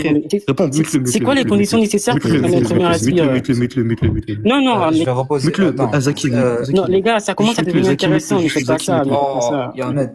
Réponds, mute-le. C'est quoi les conditions nécessaires pour qu'un être humain respire? Mute-le. Non, Je vais reposer. Mute-le, Zaki. non, les gars, ça commence à devenir intéressant, ne faites pas ça.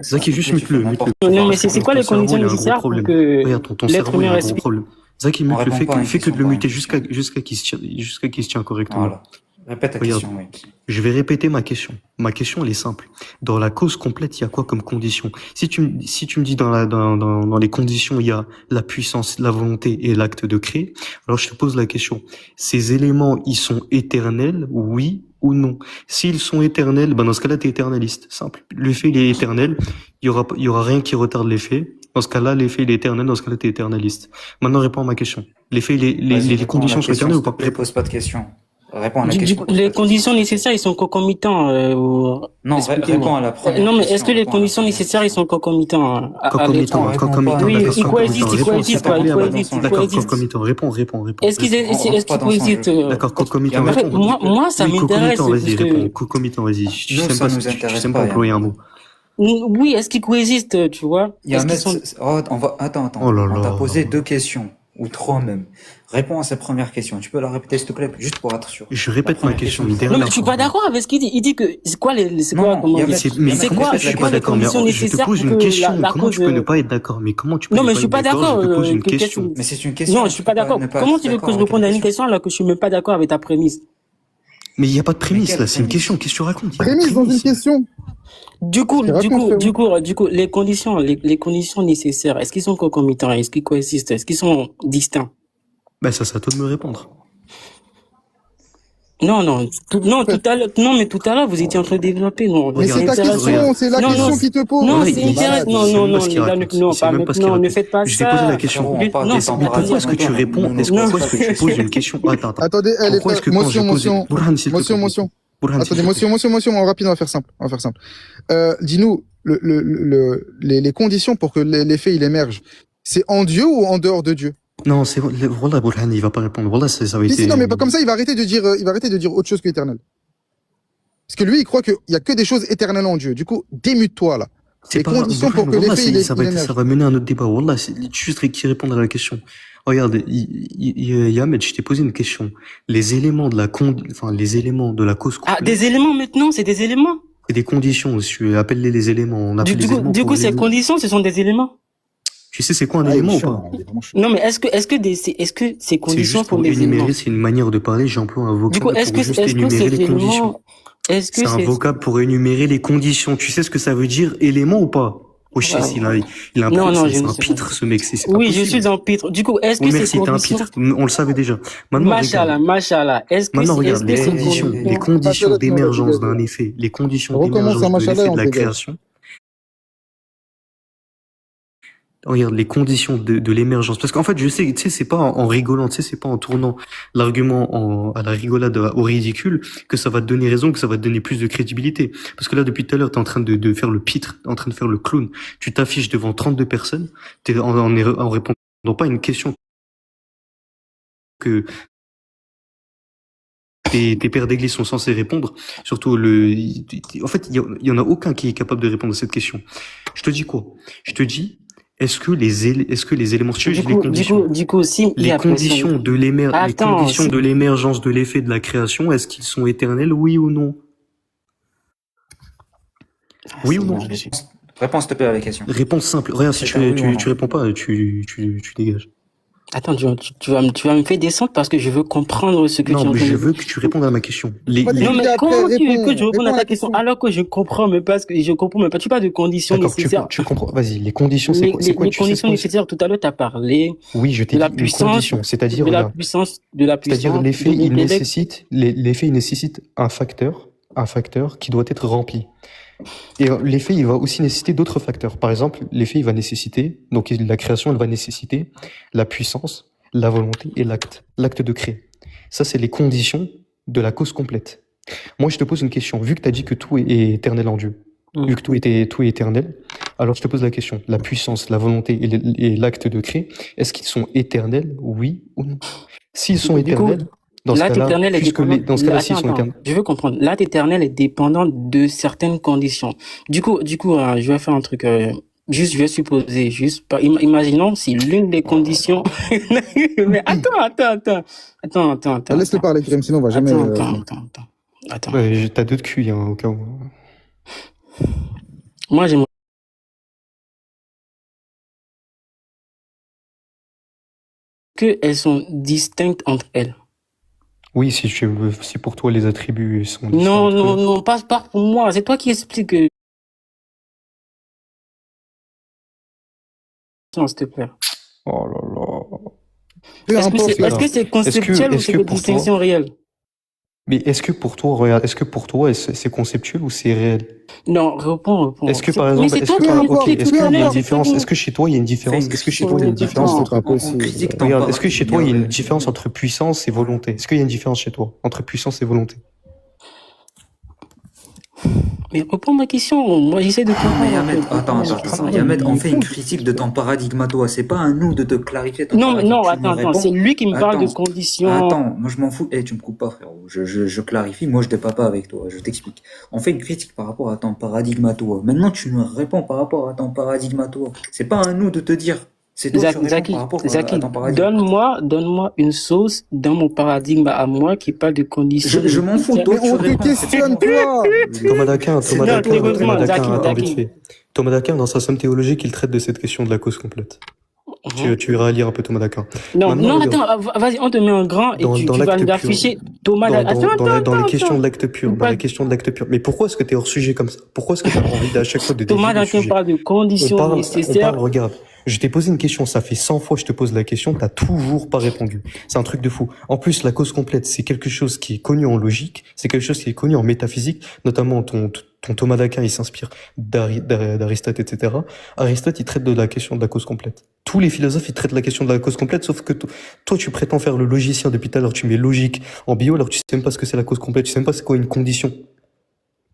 Zaki, juste mute-le. Non, mais c'est quoi les conditions nécessaires pour que l'être humain respire? Problème. Zaki, mute-le, fais que de le muter jusqu'à qu'il se tient correctement. Voilà. Répète ta question, oui. Je vais répéter ma question. Ma question, elle est simple. Dans la cause complète, il y a quoi comme condition? Si tu me dis dans les conditions, il y a la puissance, la volonté et l'acte de créer, alors je te pose la question. Ces éléments, ils sont éternels, oui ou non? S'ils sont éternels, dans ce cas-là, t'es éternaliste. Simple. L'effet, il est éternel. Il y aura rien qui retarde l'effet. Dans ce cas-là, l'effet, il est éternel. Dans ce cas-là, t'es éternaliste. Maintenant, réponds à ma question. L'effet, les conditions sont éternelles ou pas? Ne pose pas de questions. Réponds à la question. Les conditions nécessaires, ils sont concomitants. Non, réponds à la première. Non, mais est-ce que les conditions nécessaires, ils sont concomitants? Concomitants. Oui, ils coexistent. Concomitants. Réponds. Est-ce qu'ils coexistent? D'accord, concomitants. Moi, ça m'intéresse. Vas-y, réponds. Concomitant, vas-y. Tu sais pas employer un mot. Oui, est-ce qu'ils coexistent, tu vois? Attends. On t'a posé 2 questions. Ou 3 même. Réponds à sa première question. Tu peux la répéter, s'il te plaît, juste pour être sûr. Je répète ma question. Non, mais je suis pas d'accord avec ce qu'il dit. Il dit que, c'est quoi, comment dire? Je suis pas d'accord, mais je te pose une question. Comment tu peux ne pas être d'accord? Mais comment tu peux non, mais je suis pas d'accord. Je te pose une question. Mais c'est une question. Non, je suis pas d'accord. Comment tu veux que je réponde à une question alors que je suis même pas d'accord avec ta prémisse? Mais il n'y a pas de prémisse, là. C'est une question. Qu'est-ce que tu racontes? Prémisse dans une question. Du coup, les conditions nécessaires, est-ce qu'ils sont concomitants? Est-ce qu'ils coexistent? Est-ce qu'ils sont distincts? Ben, ça, c'est à toi de me répondre. Non, mais tout à l'heure, vous étiez en train de développer, non. Mais c'est ta question, c'est la question qui te pose. Non, c'est intéressant. Non, les gars, ne faites pas ça. Je t'ai posé la question. Mais pourquoi est-ce que tu réponds? Pourquoi est-ce que tu poses une question? Attends. Attendez, elle est motion. Attendez, motion, rapide, on va faire simple. Dis-nous, les conditions pour que l'effet, il émerge, c'est en Dieu ou en dehors de Dieu? Non, voilà, Burhan, il va pas répondre. Voilà, ça va être. Non, mais pas comme ça, il va arrêter de dire autre chose qu'éternel. Parce que lui, il croit qu'il y a que des choses éternelles en Dieu. Du coup, démute-toi, là. Les conditions pour que l'effet, il émerge. Ça va mener à un autre débat. Wallah, c'est juste qui répondre à la question. Regarde, Ahmed, je t'ai posé une question. Les éléments de la les éléments de la cause Ah, complète, des éléments maintenant, c'est des éléments. c'est des conditions, monsieur. Appelle-les les éléments. On appelle les éléments Du pour coup, ces les... conditions, ce sont des éléments. Tu sais c'est quoi un Ah, il est élément ou chiant, pas? il est vraiment chiant. Non, mais est-ce que ces C'est conditions juste sont pour des éléments? énumérer, c'est une manière de parler, j'emploie un Du coup, vocable pour juste énumérer ces les conditions. éléments, est-ce que C'est un vocable pour énumérer les conditions. Tu sais ce que ça veut dire, élément ou pas? Oh, shit, il a un non, c'est je ne un sais pas. pitre, ce mec, c'est pas Oui, je possible. suis un pitre. Du coup, est-ce Oh, que ces merci, t'es un conditions, pitre. On le savait déjà. Maintenant, regarde. Machallah, Maintenant, est-ce regarde, que les ces conditions, conditions, les conditions Machallah, on va d'émergence dégager. d'un effet, les conditions Recommence à d'émergence de machallah et l'effet on de la dégage. création. Regarde, les conditions de l'émergence. Parce qu'en fait, je sais, tu sais, c'est pas en rigolant, tu sais, c'est pas en tournant l'argument à la rigolade, au ridicule, que ça va te donner raison, que ça va te donner plus de crédibilité. Parce que là, depuis tout à l'heure, t'es en train de faire le pitre, en train de faire le clown. Tu t'affiches devant 32 personnes, t'es en répondant pas à une question que tes pères d'église sont censés répondre. Surtout en fait, il y en a aucun qui est capable de répondre à cette question. Je te dis quoi? Je te dis, est-ce que les éléments, si tu veux, les conditions, du coup, si il y les a conditions personne. de les Attends, conditions si- de l'émergence de l'effet de la création, est-ce qu'ils sont éternels, oui ou non? Oui ou non? Réponse, s'il te plaît, à la question. Réponse simple. Regarde, si C'est un oui ou un tu non. réponds pas, tu dégages. Attends, tu vas me faire descendre parce que je veux comprendre ce que tu es Non, en mais train je de veux que tu répondes à ma question. Pas Non, mais Après, comment tu veux que je réponde réponds à à ta la question question. alors que je comprends même pas je comprends même pas. Tu parles de conditions D'accord, nécessaires. tu comprends. Vas-y, les conditions, c'est quoi? C'est quoi? Les Tu sais conditions quoi? nécessaires, tout à l'heure, tu as parlé Oui, je t'ai de la dit une puissance, condition, c'est-à-dire, de la regarde, puissance, c'est-à-dire l'effet, de il l'intellect. nécessite un facteur qui doit être rempli. Et l'effet, il va aussi nécessiter d'autres facteurs. Par exemple, l'effet, il va nécessiter, donc la création, elle va nécessiter la puissance, la volonté et l'acte de créer. Ça, c'est les conditions de la cause complète. Moi, je te pose une question. Vu que tu as dit que tout est éternel en Dieu, vu que tout est éternel, alors je te pose la question. La puissance, la volonté et l'acte de créer, est-ce qu'ils sont éternels, oui ou non? S'ils sont Du coup, éternels, dans ce l'acte cas-là, éternel est dépendant. dans ce cas-là, s'ils sont éternels. Je veux comprendre. L'acte éternel est dépendant de certaines conditions. Du coup, je vais faire un truc. Je vais supposer, imaginons si l'une des conditions. Mais attends. Laisse-le parler, Karim, sinon on va jamais. Attends. Ouais, t'as deux de QI, hein, au cas où. Moi, j'aimerais qu'elles sont distinctes entre elles. Oui, si pour toi les attributs sont Non, distincts. non, pas pour moi. C'est toi qui expliques. S'il te plaît. Oh là là. Peu Est-ce importe, là. que c'est conceptuel ou c'est des distinctions réelles? Mais est-ce que pour toi, c'est conceptuel ou c'est réel? Non, réponds. Est-ce que par exemple, Mais c'est toi qui m'as expliqué est-ce tout qu'il à y a une l'heure. différence? Est-ce que chez toi il y a une différence? Est-ce que chez toi il y a une différence c'est pas possible. Regarde, est-ce que chez toi il y a une différence entre puissance et volonté? Est-ce qu'il y a une différence chez toi entre puissance et volonté? Mais réponds ma question. Moi, j'essaie de comprendre. Mais Ahmed, attends. Ahmed, on fait une critique de ton paradigme à toi. C'est pas à nous de te clarifier ton paradigme. Non, Tu me attends. réponds. C'est lui qui me parle de Attends. conditions. Attends, moi je m'en fous. Tu me coupes pas, frérot. Je clarifie. Moi, je débat pas avec toi. Je t'explique. On fait une critique par rapport à ton paradigme à toi. Maintenant, tu nous réponds par rapport à ton paradigme à toi. C'est pas à nous de te dire. C'est toi qui réponds par rapport à ton paradigme. Donne-moi une sauce dans mon paradigme à moi qui parle de conditions. Je m'en fous. Toi, Mais on te questionne, toi. Thomas d'Aquin, attends vite Zaki. fait. Thomas d'Aquin, dans sa somme théologique, il traite de cette question de la cause complète. Tu iras lire un peu Thomas d'Aquin. Non, attends, vas-y, on te met en grand et tu vas nous afficher Thomas d'Aquin. Dans les questions de l'acte pur, Mais pourquoi est-ce que t'es hors sujet comme ça? Pourquoi est-ce que t'as envie à chaque fois de Thomas dévier le d'Aquin sujet? parle de conditions nécessaires. Regarde, je t'ai posé une question, ça fait 100 fois que je te pose la question, t'as toujours pas répondu. C'est un truc de fou. En plus, la cause complète, c'est quelque chose qui est connu en logique, c'est quelque chose qui est connu en métaphysique, notamment ton Thomas d'Aquin, il s'inspire d'Aristote, etc. Aristote, il traite de la question de la cause complète. Tous les philosophes, ils traitent la question de la cause complète, sauf que toi, tu prétends faire le logicien depuis tout à l'heure, tu mets logique en bio, alors tu sais même pas ce que c'est la cause complète, tu sais même pas c'est quoi une condition.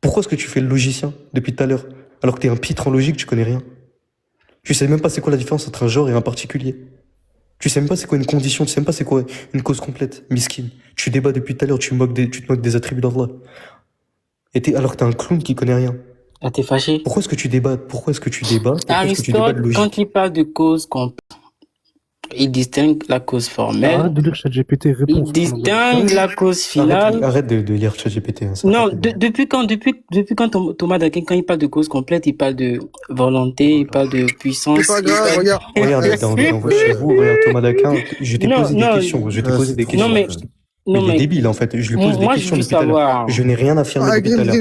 Pourquoi est-ce que tu fais le logicien depuis tout à l'heure, alors que t'es un pitre en logique, tu connais rien? Tu sais même pas c'est quoi la différence entre un genre et un particulier. Tu sais même pas c'est quoi une condition, tu sais même pas c'est quoi une cause complète. Miskin. Tu débats depuis tout à l'heure, tu te moques des attributs d'Allah. Alors que t'es un clown qui connaît rien. Ah, t'es fâché? Pourquoi est-ce que tu débats? Aristote, de logique? quand il parle de cause complète, Il distingue la cause formelle. Arrête de lire ChatGPT, réponds. Il distingue la cause finale. Arrête de lire ChatGPT. Hein, ça Non, va pas depuis quand Thomas d'Aquin, quand il parle de cause complète, il parle de volonté, il parle de puissance. C'est pas grave, regarde. Regarde, chez vous, regarde Thomas d'Aquin, je t'ai posé des questions. Je t'ai posé des questions. Non, mais il est débile en fait. Je lui pose des moi, questions je veux depuis tout à l'heure. savoir. Je n'ai rien affirmé depuis tout à l'heure.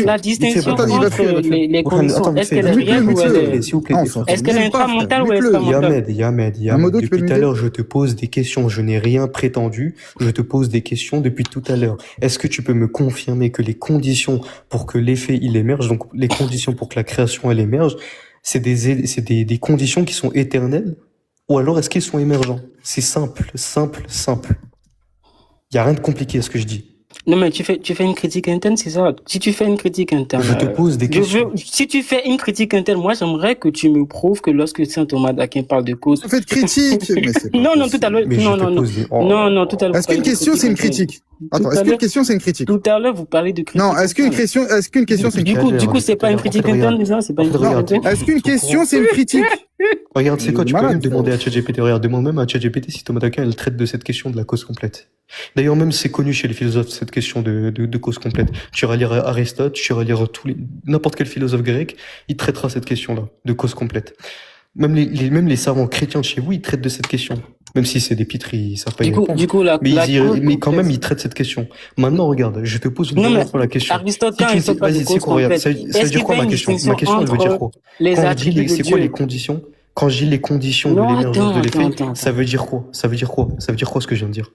La distinction entre les conditions, est-ce qu'elle est réelle ou elle est... S'il vous plaît, Est-ce qu'elle est intramentale ou extramentale? Yamed, depuis tout à l'heure, je te pose des questions. Je n'ai rien prétendu. Je te pose des questions depuis tout à l'heure. Est-ce que tu peux me confirmer que les conditions pour que l'effet il émerge, donc les conditions pour que la création elle émerge, c'est des conditions qui sont éternelles? Ou alors est-ce qu'ils sont émergents? C'est simple. Il n'y a rien de compliqué à ce que je dis. Non, mais tu fais une critique interne, c'est ça? Si tu fais une critique interne. Je te pose des questions. Si tu fais une critique interne, moi, j'aimerais que tu me prouves que lorsque Saint Thomas d'Aquin parle de cause. Vous faites critique. Mais c'est pas Non, tout à l'heure. Non, tout à l'heure. Est-ce qu'une question, c'est une critique? Attends, est-ce qu'une question, c'est une critique? Tout à l'heure, vous parlez de critique. Non, est-ce qu'une question, c'est une critique? Du coup, c'est pas une critique interne, déjà? C'est pas une critique interne? Est-ce qu'une question, c'est une critique? Regarde, c'est quoi? Tu peux même demander à ChatGPT. Regarde, demande même à ChatGPT si Thomas d'Aquin, elle traite de cette question de la cause complète. D'ailleurs, même c'est connu chez les philosophes, cette question de cause complète. Tu iras lire Aristote, tu iras lire n'importe quel philosophe grec, il traitera cette question-là, de cause complète. Même les savants chrétiens de chez vous, ils traitent de cette question. Même si c'est des pitres, ils savent pas y répondre. Du coup, mais quand même, ils traitent cette question. Maintenant, regarde, je te pose une dernière fois la question. Aristote, quand il parle de cause complète, ça veut dire quoi ma question? Ma question, elle veut dire quoi? C'est quoi les conditions? Quand je dis les conditions de l'émergence de l'effet, ça veut dire quoi? Ça veut dire quoi ce que je viens de dire?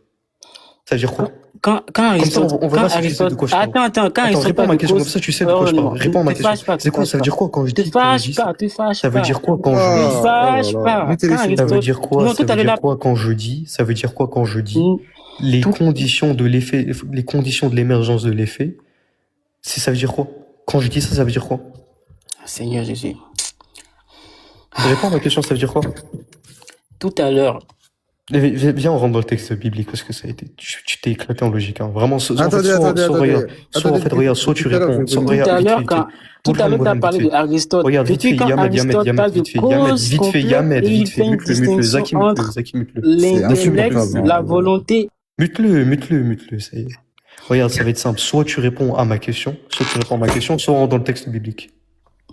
Ça veut dire quoi? Quand Aristote, Attends, réponds à ma question, comme ça tu sais de quoi je parle. Réponds à ma question. C'est quoi? Ça veut dire quoi quand je dis ça? Ça veut dire quoi quand je dis? Ça veut dire quoi? Ça veut dire quoi quand je dis? Ça veut dire quoi quand je dis? Les conditions de l'effet, les conditions de l'émergence de l'effet, ça veut dire quoi? Quand je dis ça, ça veut dire quoi? Seigneur Jésus. Réponds à ma question, ça veut dire quoi? Tout à l'heure. Viens, on rentre dans le texte biblique parce que ça a été, tu t'es éclaté en logique, hein. Vraiment, Attendez. regarde, soit tu réponds, tout à l'heure, t'as parlé de Aristote. Regarde, vite fait, Yamed, vite fait, mute-le, Zaki, mute-le. L'intellect, la volonté. Mute-le, ça y est. Regarde, ça va être simple. Soit tu réponds à ma question, soit on rentre dans le texte biblique.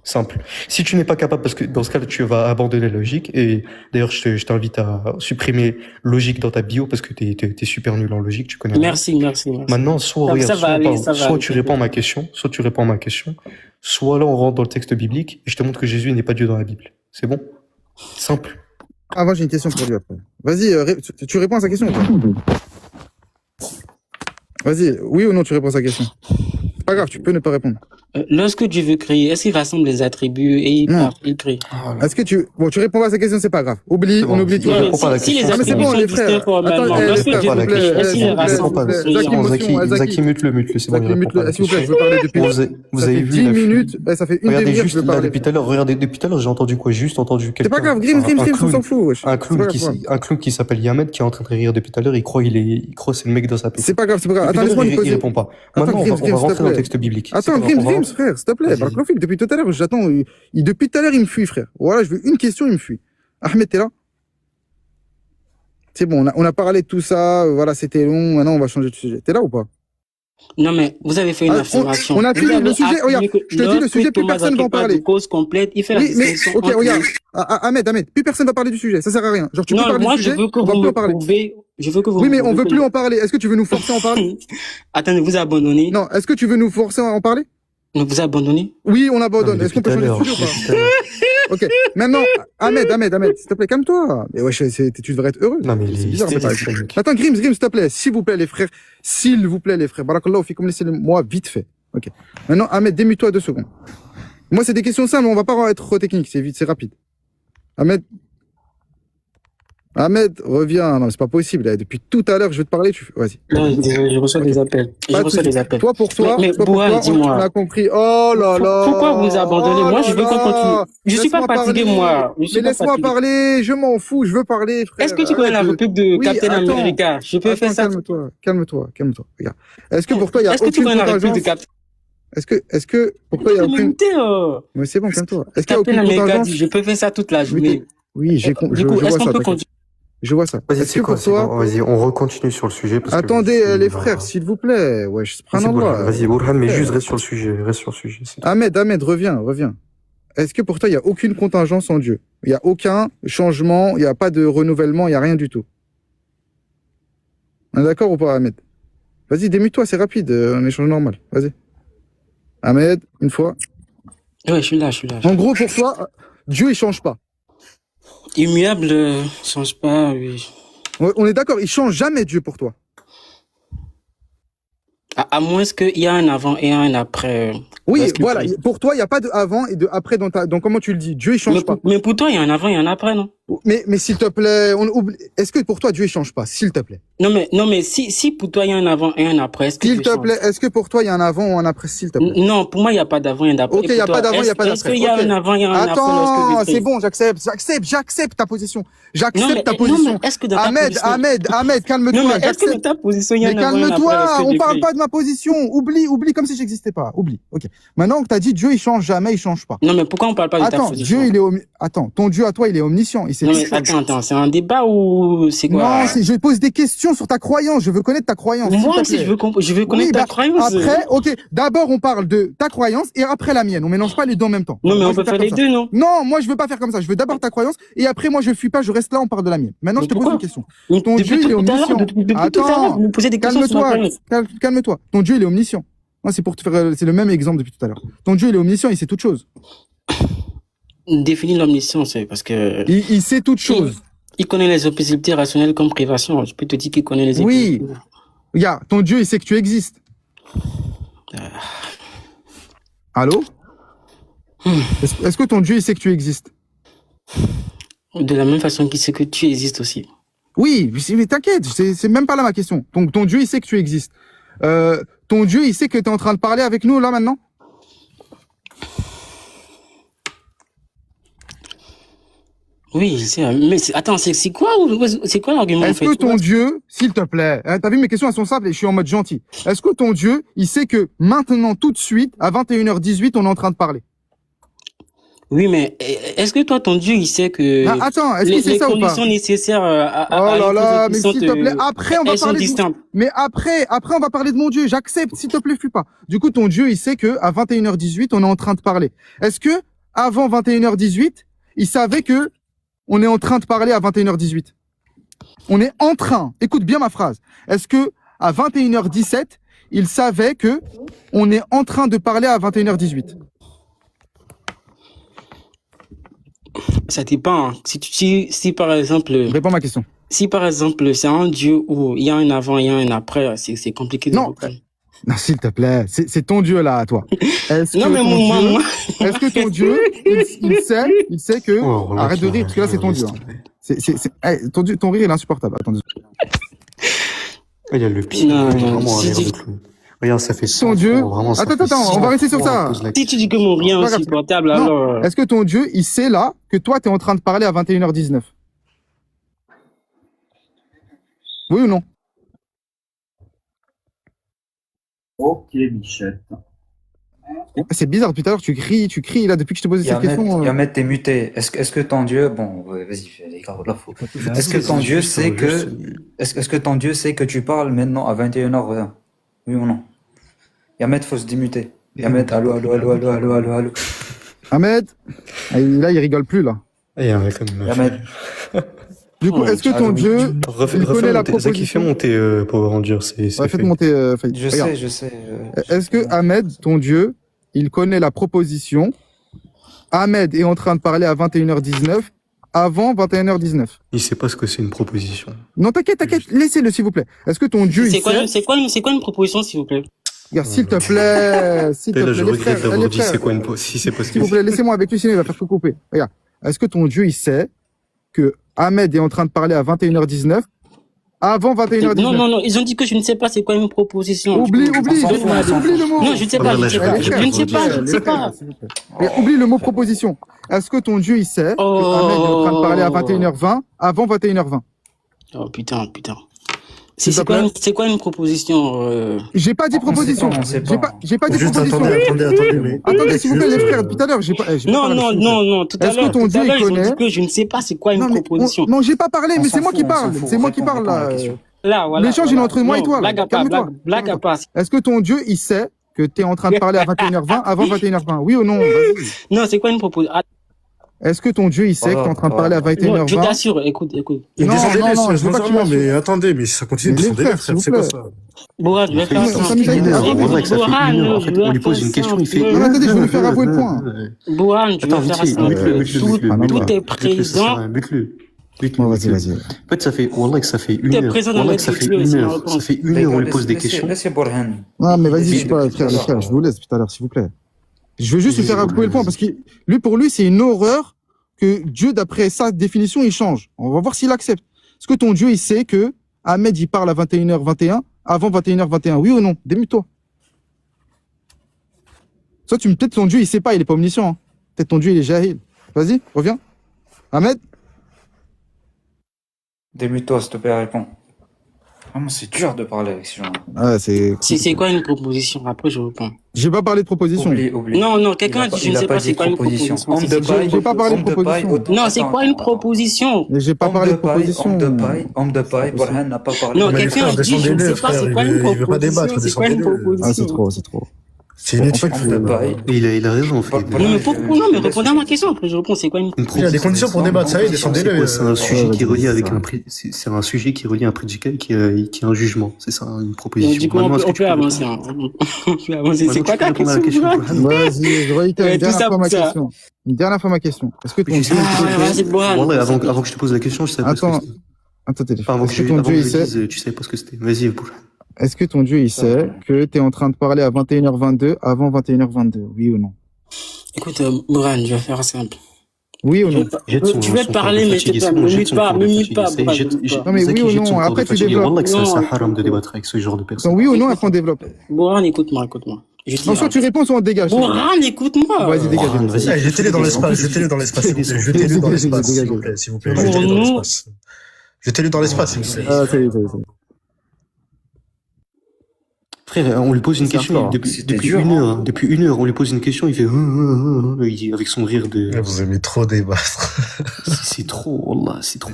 Simple. Si tu n'es pas capable, parce que dans ce cas-là, tu vas abandonner la logique, et d'ailleurs, je t'invite à supprimer logique dans ta bio, parce que t'es super nul en logique, tu connais. Merci. Maintenant, soit tu réponds à ma question, soit là, on rentre dans le texte biblique, et je te montre que Jésus n'est pas Dieu dans la Bible. C'est bon? Simple. Ah, moi, j'ai une question pour lui après. Vas-y, tu réponds à sa question ou pas? Vas-y, oui ou non, tu réponds à sa question? C'est pas grave, tu peux ne pas répondre. Lorsque Dieu veut créer, est-ce qu'il rassemble les attributs et il crée? Est-ce que tu réponds pas à sa question, c'est pas grave. On oublie tout. Si les attributs sont distincts formellement, lorsque Dieu veut créer, est-ce qu'il les rassemble? Zaki, mute-le, c'est bon. S'il vous plaît, je veux parler depuis. Vous avez vu 10 minutes, ça fait une demi-heure que je veux parler. Depuis tout à l'heure, j'ai entendu quoi? Juste entendu quelqu'un. C'est pas grave, Grims, on s'en fout. Un clown qui s'appelle Yamed, qui est en train de rire depuis tout à l'heure, il croit c'est le mec dans sa tête. C'est pas grave. Attends, laisse-moi lui poser. Il répond pas. Maintenant, on va rentrer dans le texte biblique. Attends, Grims, frère, s'il te plaît. Depuis tout à l'heure, j'attends. Depuis tout à l'heure, il me fuit, frère. Voilà, je veux une question, il me fuit. Ahmed, t'es là? C'est bon, on a parlé de tout ça. Voilà, c'était long. Maintenant, on va changer de sujet. T'es là ou pas? Non, mais vous avez fait une affirmation. On a fini le sujet. Regarde, je te dis le sujet, plus personne va en parler. Cause complète, il fait la distinction. Ok, regarde. Ahmed, plus personne va parler du sujet. Ça sert à rien. Genre, tu peux parler du sujet. Non, moi, je veux que vous me prouvez. Oui, mais on veut plus en parler. Est-ce que tu veux nous forcer à en parler? Attendez, vous abandonnez. Non, est-ce que tu veux nous forcer à en parler? Vous abandonnez? Oui, on abandonne. Est-ce qu'on peut changer de sujet ou pas? Ok. Maintenant, Ahmed, s'il te plaît, calme-toi. Mais ouais, tu devrais être heureux. Non, mais c'est bizarre. Attends, Grims, s'il te plaît, s'il vous plaît, les frères. Barakallahu fikum, laissez-moi vite fait. Ok. Maintenant, Ahmed, démute-toi 2 secondes. Moi, c'est des questions simples, on va pas être trop technique, c'est rapide. Ahmed, reviens. Non, mais c'est pas possible. Depuis tout à l'heure que je veux te parler, vas-y. Non, je reçois des appels. Toi, pour toi, dis-moi. On a compris. Oh là là. Pourquoi vous abandonnez? Moi, je veux qu'on continue. Je suis pas fatigué, moi. Mais laisse-moi parler. Je m'en fous. Je veux parler, frère. Est-ce que tu connais la réplique de Captain America? Je peux faire ça. Calme-toi. Regarde. Est-ce que pour toi, il y a aucune contingence? Est-ce que tu connais la réplique de Captain? Est-ce que pour toi, il y a aucune... Mais c'est bon, calme-toi. Est-ce qu'il y a Captain aucune America contingence? dit, je peux faire ça toute la journée. Oui, Du coup, je est-ce vois qu'on ça, peut t'inquiète. continuer? Je vois ça. Vas-y, Est-ce c'est que quoi, pour c'est toi... bon, vas-y, on recontinue sur le sujet parce que Attendez, les va- frères, s'il vous plaît. Wesh, Vas-y, subhanallah. Vas-y, Bourhan, mais Frère. juste reste sur le sujet, reste sur le sujet. C'est tout. Ahmed, reviens. Est-ce que pour toi, il n'y a aucune contingence en Dieu? Il n'y a aucun changement, il n'y a pas de renouvellement, il n'y a rien du tout. On est d'accord ou pas, Ahmed? Vas-y, démute-toi, c'est rapide, un échange normal. Vas-y. Ahmed, une fois. Ouais, je suis là. En gros, pour toi, Dieu, il change pas. Immuable, change pas, oui. On est d'accord, il change jamais Dieu pour toi. À moins qu'il y a un avant et un après. Oui, Parce que- voilà. Pour toi, il n'y a pas de avant et de après dans comment tu le dis. Dieu, il change pas. Mais pour toi, il y a un avant et un après, non? Mais s'il te plaît, est-ce que pour toi, Dieu, il change pas? S'il te plaît. Non, mais si pour toi, il y a un avant et un après, est-ce que S'il Dieu te change? plaît, est-ce que pour toi, il y a un avant ou un après? S'il te plaît. Non, pour moi, il n'y a pas d'avant et un après. Ok, il n'y a pas d'avant, il n'y a pas Est-ce d'après. qu'il y a Ok. un avant et un après? Attends, c'est bon, j'accepte ta position. Non, J'accepte ta position. non, mais est-ce que dans ta Ahmed, position... calme-toi. Non, mais est-ce que j'accepte. dans ta position, il y a Mais un avant et un après? calme-toi, lorsque on Dieu parle crée? pas de ma position. Oublie comme si j'existais pas. Oublie. Ok. Maintenant que t'as dit Dieu, il change jamais, il change pas. Non, mais pourquoi on parle pas de ta Attends, position? Attends, ton Dieu à toi, il est omniscient. Il sait Non, toutes mais choses. attends, c'est un débat ou c'est quoi? Non, je pose des questions sur ta croyance. Je veux connaître ta croyance. s'il Moi te aussi, plaît. je veux connaître Oui, ta croyance. Après, ok. D'abord, on parle de ta croyance et après la mienne. On mélange pas les deux en même temps. Non, mais Moi, on je peut veux faire les comme ça. deux, non? Non, moi, je veux pas faire comme ça. Je veux d'abord ta croyance et après, moi, je fuis pas, je reste là, on parle de la mienne. Maintenant, Mais je te pose pourquoi? une question. Mais Ton depuis Dieu, il est tout à l'heure, omniscient. depuis tout à l'heure, Attends, vous me posez des questions sur ma calme-toi, croyance. calme-toi. Ton Dieu, il est omniscient. Moi, c'est pour te faire, c'est le même exemple depuis tout à l'heure. Ton Dieu, il est omniscient, il sait toutes choses. Définir l'omniscience, parce que Il sait toutes choses. il connaît les possibilités rationnelles comme privation. Je peux te dire qu'il connaît les Oui. possibilités. Regarde, ton Dieu, il sait que tu existes. Allô? Est-ce que ton Dieu, il sait que tu existes? De la même façon qu'il sait que tu existes aussi. Oui, mais t'inquiète, c'est même pas là ma question. Ton Dieu, il sait que tu existes. Ton Dieu, il sait que tu es en train de parler avec nous là maintenant? Oui, je sais. Mais attends, c'est quoi l'argument en Est-ce fait? que ton Dieu, s'il te plaît, hein, t'as vu mes questions elles sont simples et je suis en mode gentil. Est-ce que ton Dieu, il sait que maintenant, tout de suite, à 21h18, on est en train de parler? Oui, mais est-ce que toi, ton Dieu, il sait que Ah, attends, est-ce que c'est ça ou pas? les conditions nécessaires à Oh là une là, mais présence s'il te plaît, après on va elles sont parler de... distinctes. Mais après on va parler de mon Dieu. J'accepte, s'il te plaît, fuis pas. Du coup, ton Dieu, il sait que à 21h18, on est en train de parler. Est-ce que avant 21h18, il savait que on est en train de parler à 21h18? On est en train. Écoute bien ma phrase. Est-ce que à 21h17, il savait que on est en train de parler à 21h18? Ça dépend. Hein. Si par exemple, Réponds à ma question. si par exemple, c'est un Dieu où il y a un avant et un après, c'est compliqué de Non. répondre. Non, s'il te plaît, c'est ton Dieu là, à toi. Est-ce Non, que mais ton moi, Dieu- moi, Est-ce que ton Dieu, il sait que... Oh, relax, Arrête de rire, parce que là, c'est ton Dieu. Hein. Ton rire, il est insupportable. Attends. Il y a le pire. Non, il est non, vraiment si à rire tu- de tout. Regarde, ça fait Ton 100 Dieu. fois, vraiment, ça fait Attends, 100 on va rester sur fois, ça. on pose la si tu dis que mon rien Pas est grave. insupportable, Non. alors... Est-ce que ton Dieu, il sait là que toi, tu es en train de parler à 21h19? Oui ou non? Ok, Bichette. C'est bizarre, depuis tout à l'heure, tu cries là, depuis que je te posais cette question. Yamed, t'es muté. Est-ce que ton Dieu, bon, ouais, vas-y, les gars, là, faut. Est-ce que ton Dieu sait que, est-ce que ton Dieu sait que tu parles maintenant à 21h20? Oui ou non? Yamed, faut se démuter. Yamed, allô. Ahmed, là, il rigole plus, là. Il y a un mec comme Yamed. Du coup, est-ce que ton Dieu, il connaît la Zaki, fais proposition? monter Power Ranger, c'est Ouais, fait. faites monter, Faïd. Je Regarde. sais, je sais. Est-ce que Ahmed, ton Dieu, il connaît la proposition? Ahmed est en train de parler à 21h19, avant 21h19. Il sait pas ce que c'est une proposition. Non, t'inquiète, laissez-le, s'il vous plaît. Est-ce que ton Dieu, C'est il quoi, sait? c'est quoi une proposition, s'il vous plaît? Regarde, s'il te plaît, s'il te Et là, plaît, je les regrette frères, d'avoir les dit frères, c'est quoi si c'est pas ce s'il que vous c'est. plaît, laissez-moi avec lui, sinon il va faire tout couper. Regarde, est-ce que ton Dieu, il sait que Ahmed est en train de parler à 21h19, avant 21h19? Non, ils ont dit que je ne sais pas c'est quoi une proposition. Oublie s'en fout, le mot. Non, je ne sais pas, je ne sais pas. Je ne sais pas. Mais oublie le mot proposition. Est-ce que ton Dieu, il sait que Ahmed est en train de parler à 21h20, avant 21h20? Oh putain. S'il te plaît. C'est quoi une proposition J'ai pas dit proposition. On sait pas. J'ai pas dit Juste proposition. attendez, mais. Attendez, s'il vous plaît, les frères, depuis tout à l'heure, j'ai pas Non, parlé, non, s'il vous plaît. non, non, tout à Est-ce que l'heure, ton Dieu, il ils ont connaît dit que je ne sais pas c'est quoi une Non, mais proposition. non, j'ai pas parlé, mais On c'est s'en moi fout, qui on s'en parle. fout. C'est moi qui Réponds parle, à la là. question. Là, voilà. L'échange, il est entre moi et Non, toi, là. blague à part, Calme-toi. blague à part. Est-ce que ton Dieu, il sait que t'es en train de parler à 21h20 avant 21h20? Oui ou non? Vas-y. Non, c'est quoi une proposition? Est-ce que ton Dieu, il sait que t'es en train de parler à Non, je 21h20? t'assure, écoute. Mais Non, descendez, non, non, je veux pas que tu sincèrement, mais m'assures. attendez, mais ça continue de Mais les descendre, frères, frère, s'il c'est vous quoi plaît. ça? Bourad, je vais faire Non, simple. ça m'étonne. Wallah, ça fait une heure. En fait, on lui pose une question, il fait Non, mais attendez, je vais lui faire avouer le point. Bourad, je Attends, vais vite faire fait, simple. Tout est présent. Bute-le. Bon, vas-y, vas-y. En fait, ça fait, Wallah, que ça fait une T'es heure. présent dans Wallah, la que ça fait culture, une c'est ma heure. réponse. Ça fait une Les heure, on gars, lui pose des questions. Laissez Borhan. Non, mais vas-y, je suis pas, Depuis frère, tout à les frères, l'heure. je vous laisse tout à l'heure, s'il vous plaît. Je veux juste lui faire avouer le point parce que lui, pour lui, c'est une horreur que Dieu, d'après sa définition, il change. On va voir s'il accepte. Est-ce que ton Dieu, il sait que Ahmed, il parle à 21h21 avant 21h21? Oui ou non? Démute-toi. Soit peut-être ton Dieu, il sait pas, il est pas omniscient. Hein. Peut-être ton Dieu, il est jahil. Vas-y, reviens. Ahmed? Démute-toi, s'il te plaît, réponds. Vraiment, c'est dur de parler avec ces gens. Ah, c'est. C'est quoi une proposition? Après, je réponds. J'ai pas parlé de proposition. Oublie. Non, quelqu'un a dit, je ne sais pas c'est quoi une proposition. J'ai pas parlé de proposition. Non, c'est quoi une proposition? Mais j'ai pas parlé de proposition. Homme de paille, Borhan n'a pas parlé. Non, mais quelqu'un a frère, dit, je ne sais descendez-le, pas c'est frère, quoi une il veut pas débattre, proposition. C'est quoi une descendez-le. proposition? Ah, c'est trop, c'est trop. C'est inutile. Homme de paille. Il a raison, en fait. Pas- Non, mais pourquoi? Non, mais répondez à ma question. Après, je réponds, c'est quoi une Il y a des conditions pour débattre, ça y est, descendez-le. C'est un sujet qui est relié avec c'est un sujet qui est relié à un prédicat qui est un jugement. C'est ça, une proposition. Du coup, Maintenant, est-ce que on tu peut peux avancer. répondre On peut avancer. C'est Maintenant, quoi tu peux ta répondre à la question? question, Bourad Burhan. Vas-y, je réitère Ouais, une tout dernière ça fois pour ma ça. question. Une dernière fois ma question. Est-ce que ton Mais tu sais, Vas-y, Bourad. Wallah, avant que je te pose la question, je savais pas ce que Attends, c'était. attends, Enfin, avant que est-ce que je ton Dieu, il le sait, dise, tu savais pas ce que c'était. Vas-y, Burhan. est-ce que ton Dieu, il sait que t'es en train de parler à 21h22 avant 21h22? Oui ou non? Écoute, Bourad, je vais faire simple. Oui ou non? Tu veux parler, mais je te plaît, me mute pas, Bourad. Non, mais oui ou non? Après, tu développes. Wallah, que c'est Non. haram de débattre avec ce genre de Attends, personnes. oui ou non? Après, on développe. Bourad, écoute-moi. Je te Non, dis, soit tu réponds, soit on dégage. Bourad, écoute-moi. Vas-y, dégage. Burhan, vas-y. Eh, jetez-le dans l'espace, jetez-le dans l'espace, s'il vous plaît. Jetez-le dans l'espace, s'il vous plaît, s'il vous plaît. Pour Jetez-le dans nous- l'espace. Jetez-le dans l'espace, s'il vous plaît. Ah, ça y est, ça y est, ça y est. Frère, on lui pose une C'est question hardcore. depuis C'était depuis dur, une hein. heure. Depuis une heure, on lui pose une question, il fait il dit avec son rire de. Vous aimez trop débattre. C'est trop, Wallah, c'est trop.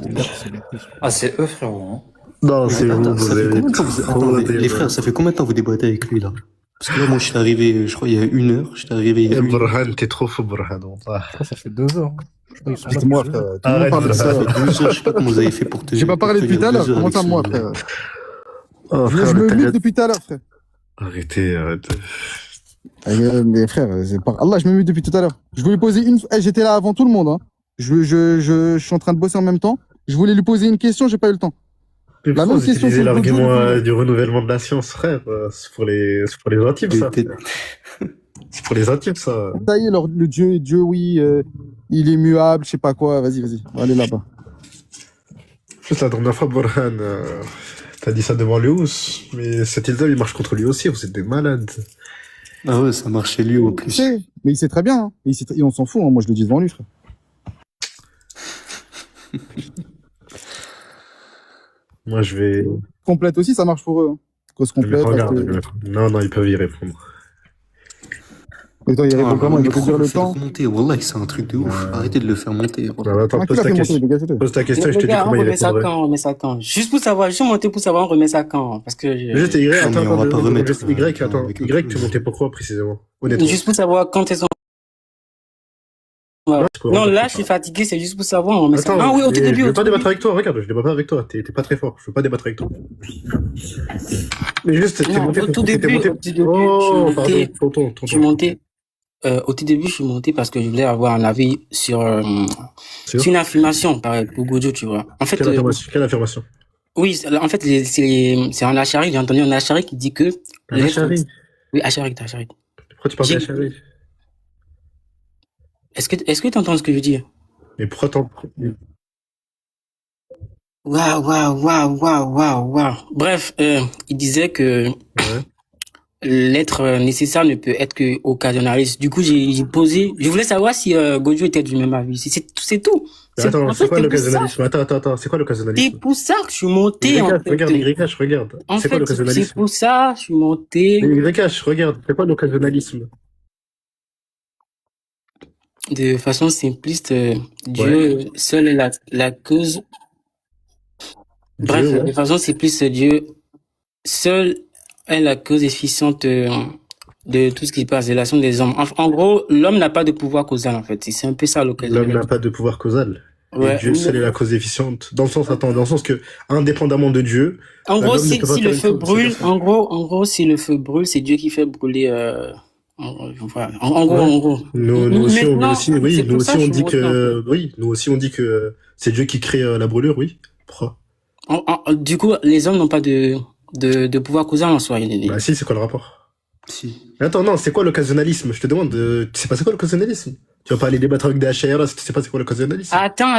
Ah, c'est eux, frérot. Hein. Non, c'est Attends, vous, ça vous fait aimez combien de temps trop attendez, débattre. les frères, ça fait combien de temps vous débattez avec lui là? Parce que là, moi, je suis arrivé, je crois, il y a une heure. J'étais arrivé il y a Eh, une heure. Burhan, t'es trop fou, Burhan. Wallah. Ça fait 2 heures. Dites-moi, frère. Tout le monde Arrête, parle de Ça ça. fait 2 heures, je sais pas comment vous avez fait pour te. J'ai pas parlé pour depuis tout à tenir l'heure. 2 heures Comment ça, avec moi, ce- frère? Oh, Je frère, me le mute Tagat- depuis tout à l'heure, frère. Arrêtez, arrêtez. Mais frère, c'est par Allah, je me mute depuis tout à l'heure. Je voulais poser une. J'étais là avant tout le monde. Hein. Je suis en train de bosser en même temps. Je voulais lui poser une question, j'ai pas eu le temps. Mais La pourquoi même vous question utilisez sur le l'argument Google. du renouvellement de la science, frère. C'est pour les intimes, ça. T'es- C'est pour les intimes, ça. Ça y est, le Dieu, oui, il est muable, je sais pas quoi. Vas-y, vas-y. On va aller là-bas. Juste la dernière fois, Burhan, t'as dit ça devant Léus, mais cet Islam, il marche contre lui aussi, vous êtes des malades. Ah ouais, ça marchait lui en Il plus. sait, mais il sait très bien. Hein. Et on s'en fout. Hein. Moi, je le dis devant lui, frère. Moi, je vais. Complète aussi, ça marche pour eux. Hein. Cause je vais complète. regarder, parce je que- vais mettre- Non, non, ils peuvent y répondre. Et toi, il répond comment? Il va te dire le temps. Monter, Wallah, que c'est un truc de ouf. Arrêtez de le faire monter. Wallah. Bah, attends, Ah, qui pose l'a ta fait monter, question. dégagez-le. Pose ta question et je te Les dis gars, on comment il remet ça répondrait. quand, on remet ça quand. Juste pour savoir, juste monter pour savoir, on remet ça quand. Parce que, Juste Y, Non, attends, mais on va attends, pas attends, remettre, juste Y, attends. avec un Y, peu. tu montais pourquoi précisément? Honnêtement. juste pour savoir quand elles sont. Ouais. C'est pour Non, remettre là, ça. je suis fatigué, c'est juste pour savoir, on remet ça. Attends, Ah oui, au tout mais début. Je au veux pas tout débattre début. avec toi, regarde, je débat pas avec toi, t'es pas très fort, je veux pas débattre avec toi. Mais juste, t'es Non, monté au tout t'es début, monté- au tout début, Oh, je suis pardon, monté. tonton. Je suis monté. Au tout début, je suis monté parce que je voulais avoir un avis sur, Sur sur une affirmation, pareil, pour Gojo, tu vois. En fait, Quelle affirmation? oui, en fait, c'est un Ashari, j'ai entendu un Ashari qui dit que. Un Ashari? Oui, Ashari, Ashari. Pourquoi tu parles J'ai- d'Achari? Est-ce que tu entends ce que je dis? Mais pourquoi t'en... Waouh. Bref, il disait que l'être nécessaire ne peut être que occasionnaliste. Du coup, j'ai posé, je voulais savoir si Gojo était du même avis. C'est tout. Attends, en c'est fait, quoi c'est pour ça. l'occasionnalisme? Attends, c'est quoi C'est l'occasionnalisme? pour ça que je suis monté, en fait. Regarde, YH, regarde. En C'est quoi fait, c'est l'occasionnalisme? pour ça que je suis monté. YH, regarde, c'est quoi l'occasionnalisme? De façon simpliste, Dieu seul est la cause. Bref, Dieu, ouais. de façon simpliste, Dieu seul est la cause efficiente de tout ce qui se passe, de l'action des hommes. En gros, l'homme n'a pas de pouvoir causal, en fait. C'est un peu ça l'occasion. L'homme n'a pas de pouvoir causal. Ouais. Et Dieu seul est la cause efficiente. Dans le sens que, indépendamment de Dieu. En gros, l'homme ne peut pas si faire le une feu chose, brûle, c'est ça. en gros, si le feu brûle, c'est Dieu qui fait brûler, voilà. En gros, Ouais. en gros. Nous aussi, Maintenant, oui, c'est nous pour ça aussi, que on je dit suis monté, en que, oui, nous aussi, on dit que c'est Dieu qui crée la brûlure, oui. Pourquoi? Du coup, les hommes n'ont pas de pouvoir causal en soi. Bah si, c'est quoi le rapport? Si. Mais attends, non, c'est quoi l'occasionnalisme? Je te demande, tu sais pas c'est quoi l'occasionnalisme? Tu vas pas aller débattre avec des HR là si tu sais pas c'est quoi l'occasionnalisme? Attends.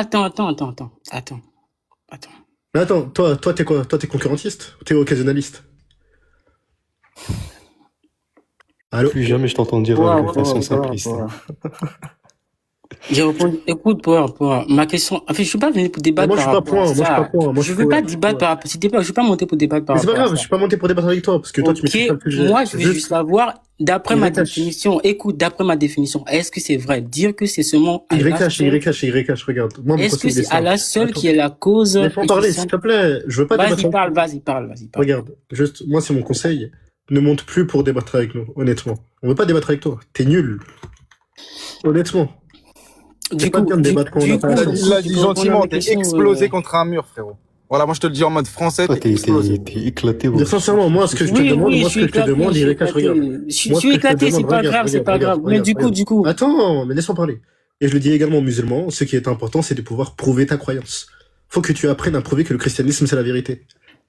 Mais attends, toi, t'es quoi? Toi, t'es concurrentiste? Ou t'es occasionnaliste? Allô? Plus jamais je t'entends dire de façon simpliste. J'ai répondu, écoute, pour ma question, en fait, je suis pas venu pour débattre Moi, je par suis pas rapport à point, moi, je suis ça. pas point. Moi, Je veux pas débattre par rapport, je suis pas monté pour débattre par Mais c'est pas rapport à grave, je ça. suis pas monté pour débattre avec toi, parce que toi, tu maîtrises pas le sujet. Moi, je veux juste savoir, d'après ma YH. définition, écoute, d'après ma définition, est-ce que c'est vrai? Dire que c'est seulement YH, regarde. Moi, mon est-ce que conseil, il est c'est Allah simple. seul Attends. qui est la cause? Laisse-moi parler, s'il te plaît. Je veux pas débattre. Vas-y, parle. Regarde, juste, moi, c'est mon conseil. Ne monte plus pour débattre avec nous, honnêtement. On veut pas débattre avec toi. T'es nul. Honnêtement. Du pas coup, bien de débattre quand on a pas la Il l'a dit gentiment, t'es explosé contre un mur, frérot. Voilà, moi je te le dis en mode français, Toi, t'es explosé. t'es éclaté. Mais sincèrement, moi, ce que je te demande, je suis éclaté, regarde. Je suis éclaté, c'est pas grave, c'est pas grave. Mais du coup. Attends, mais laisse-moi parler. Et je le dis également aux musulmans, ce qui est important, c'est de pouvoir prouver ta croyance. Faut que tu apprennes à prouver que le christianisme, c'est la vérité.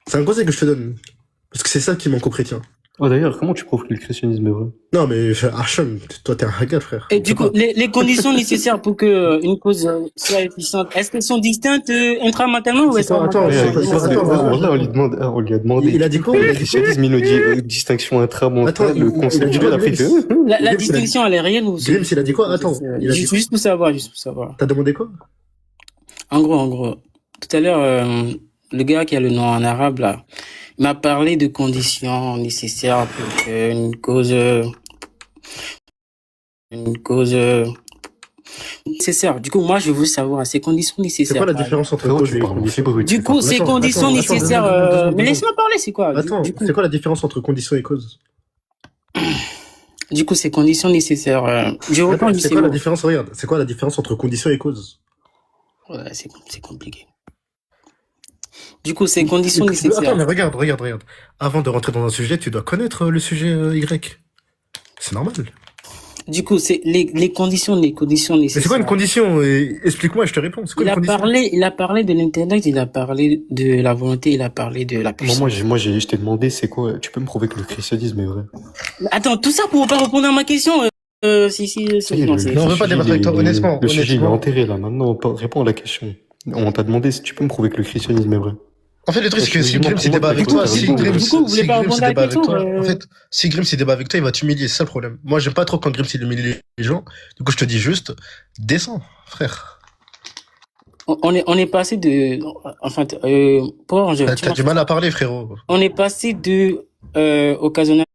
C'est un conseil que je te donne. Parce que c'est ça qui manque aux chrétiens. Oh, d'ailleurs, comment tu prouves que le christianisme est vrai? Non, mais Hacham, toi, t'es un haga, frère. Et du coup, les conditions nécessaires pour que une cause soit efficiente, est-ce qu'elles sont distinctes intramentalement ou Attends, on lui a demandé. Il a dit quoi? Le christianisme, il nous dit distinction intramentale, le conceptuel, après la distinction, elle est réelle ou Grims, il a dit quoi? Attends. Juste pour savoir. T'as demandé quoi? En gros. Tout à l'heure, le gars qui a le nom en arabe, là, il m'a parlé de conditions nécessaires pour qu'une cause nécessaire. Du coup, moi, je veux savoir ces conditions nécessaires. C'est quoi la différence entre cause et condition? Du coup, ces conditions nécessaires, mais laisse-moi parler, c'est quoi? Attends, c'est quoi la différence entre condition et cause? Du coup, ces conditions nécessaires, je reprends c'est quoi la différence? Regarde, c'est quoi la différence entre condition et cause? Ouais, c'est compliqué. Du coup, ces conditions nécessaires. Attends, mais regarde. Avant de rentrer dans un sujet, tu dois connaître le sujet Y. C'est normal. Du coup, c'est les conditions nécessaires. Mais c'est quoi une condition? Explique-moi, je te réponds. C'est quoi une condition? Il a parlé de l'intellect, il a parlé de la volonté, il a parlé de la puissance. Moi, je t'ai demandé, c'est quoi? Tu peux me prouver que le christianisme est vrai? Attends, tout ça pour pas répondre à ma question. Non, on veut pas débattre avec toi, honnêtement. Le sujet, il est enterré, là. Maintenant, réponds à la question. On t'a demandé si tu peux me prouver que le christianisme est vrai. En fait, le truc, c'est que si Grims il débat avec toi, si Grims il débat avec toi, en fait, si Grims il débat avec toi, il va t'humilier, c'est ça le problème. Moi, j'aime pas trop quand Grims il humilie les gens. Du coup, je te dis juste, descends, frère. On est passé de, enfin, T'as du mal à parler, frérot. On est passé de, occasionnel.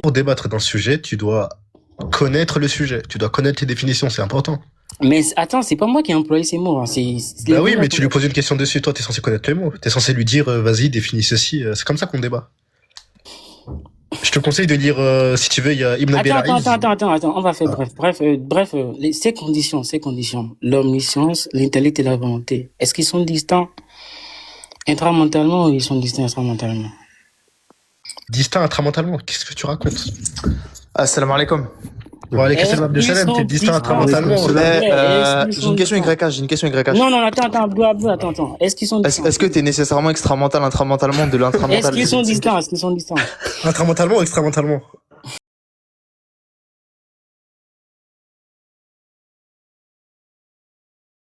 Pour débattre dans le sujet, tu dois connaître le sujet. Tu dois connaître les définitions, c'est important. Mais attends, c'est pas moi qui ai employé ces mots. Hein. Bah oui, mais tu lui poses une question dessus. Toi, t'es censé connaître les mots. T'es censé lui dire, vas-y, définis ceci. C'est comme ça qu'on débat. Je te conseille de lire, si tu veux, il y a Ibn Abi Raïs. Attends, on va faire bref, ces conditions, l'omniscience, l'intellect et la volonté, est-ce qu'ils sont distincts intramentalement ou ils sont distincts extramentalement? Distincts intramentalement, qu'est-ce que tu racontes? Assalamu alaikum. Bon, allez, qu'est-ce que tu t'es distinct intramentalement? J'ai une question YH. Non, attends, attends. Est-ce qu'ils sont distincts? Est-ce que t'es nécessairement extramental, intramentalement, de l'intramentalement? Est-ce qu'ils sont distincts? Intramentalement ou extramentalement?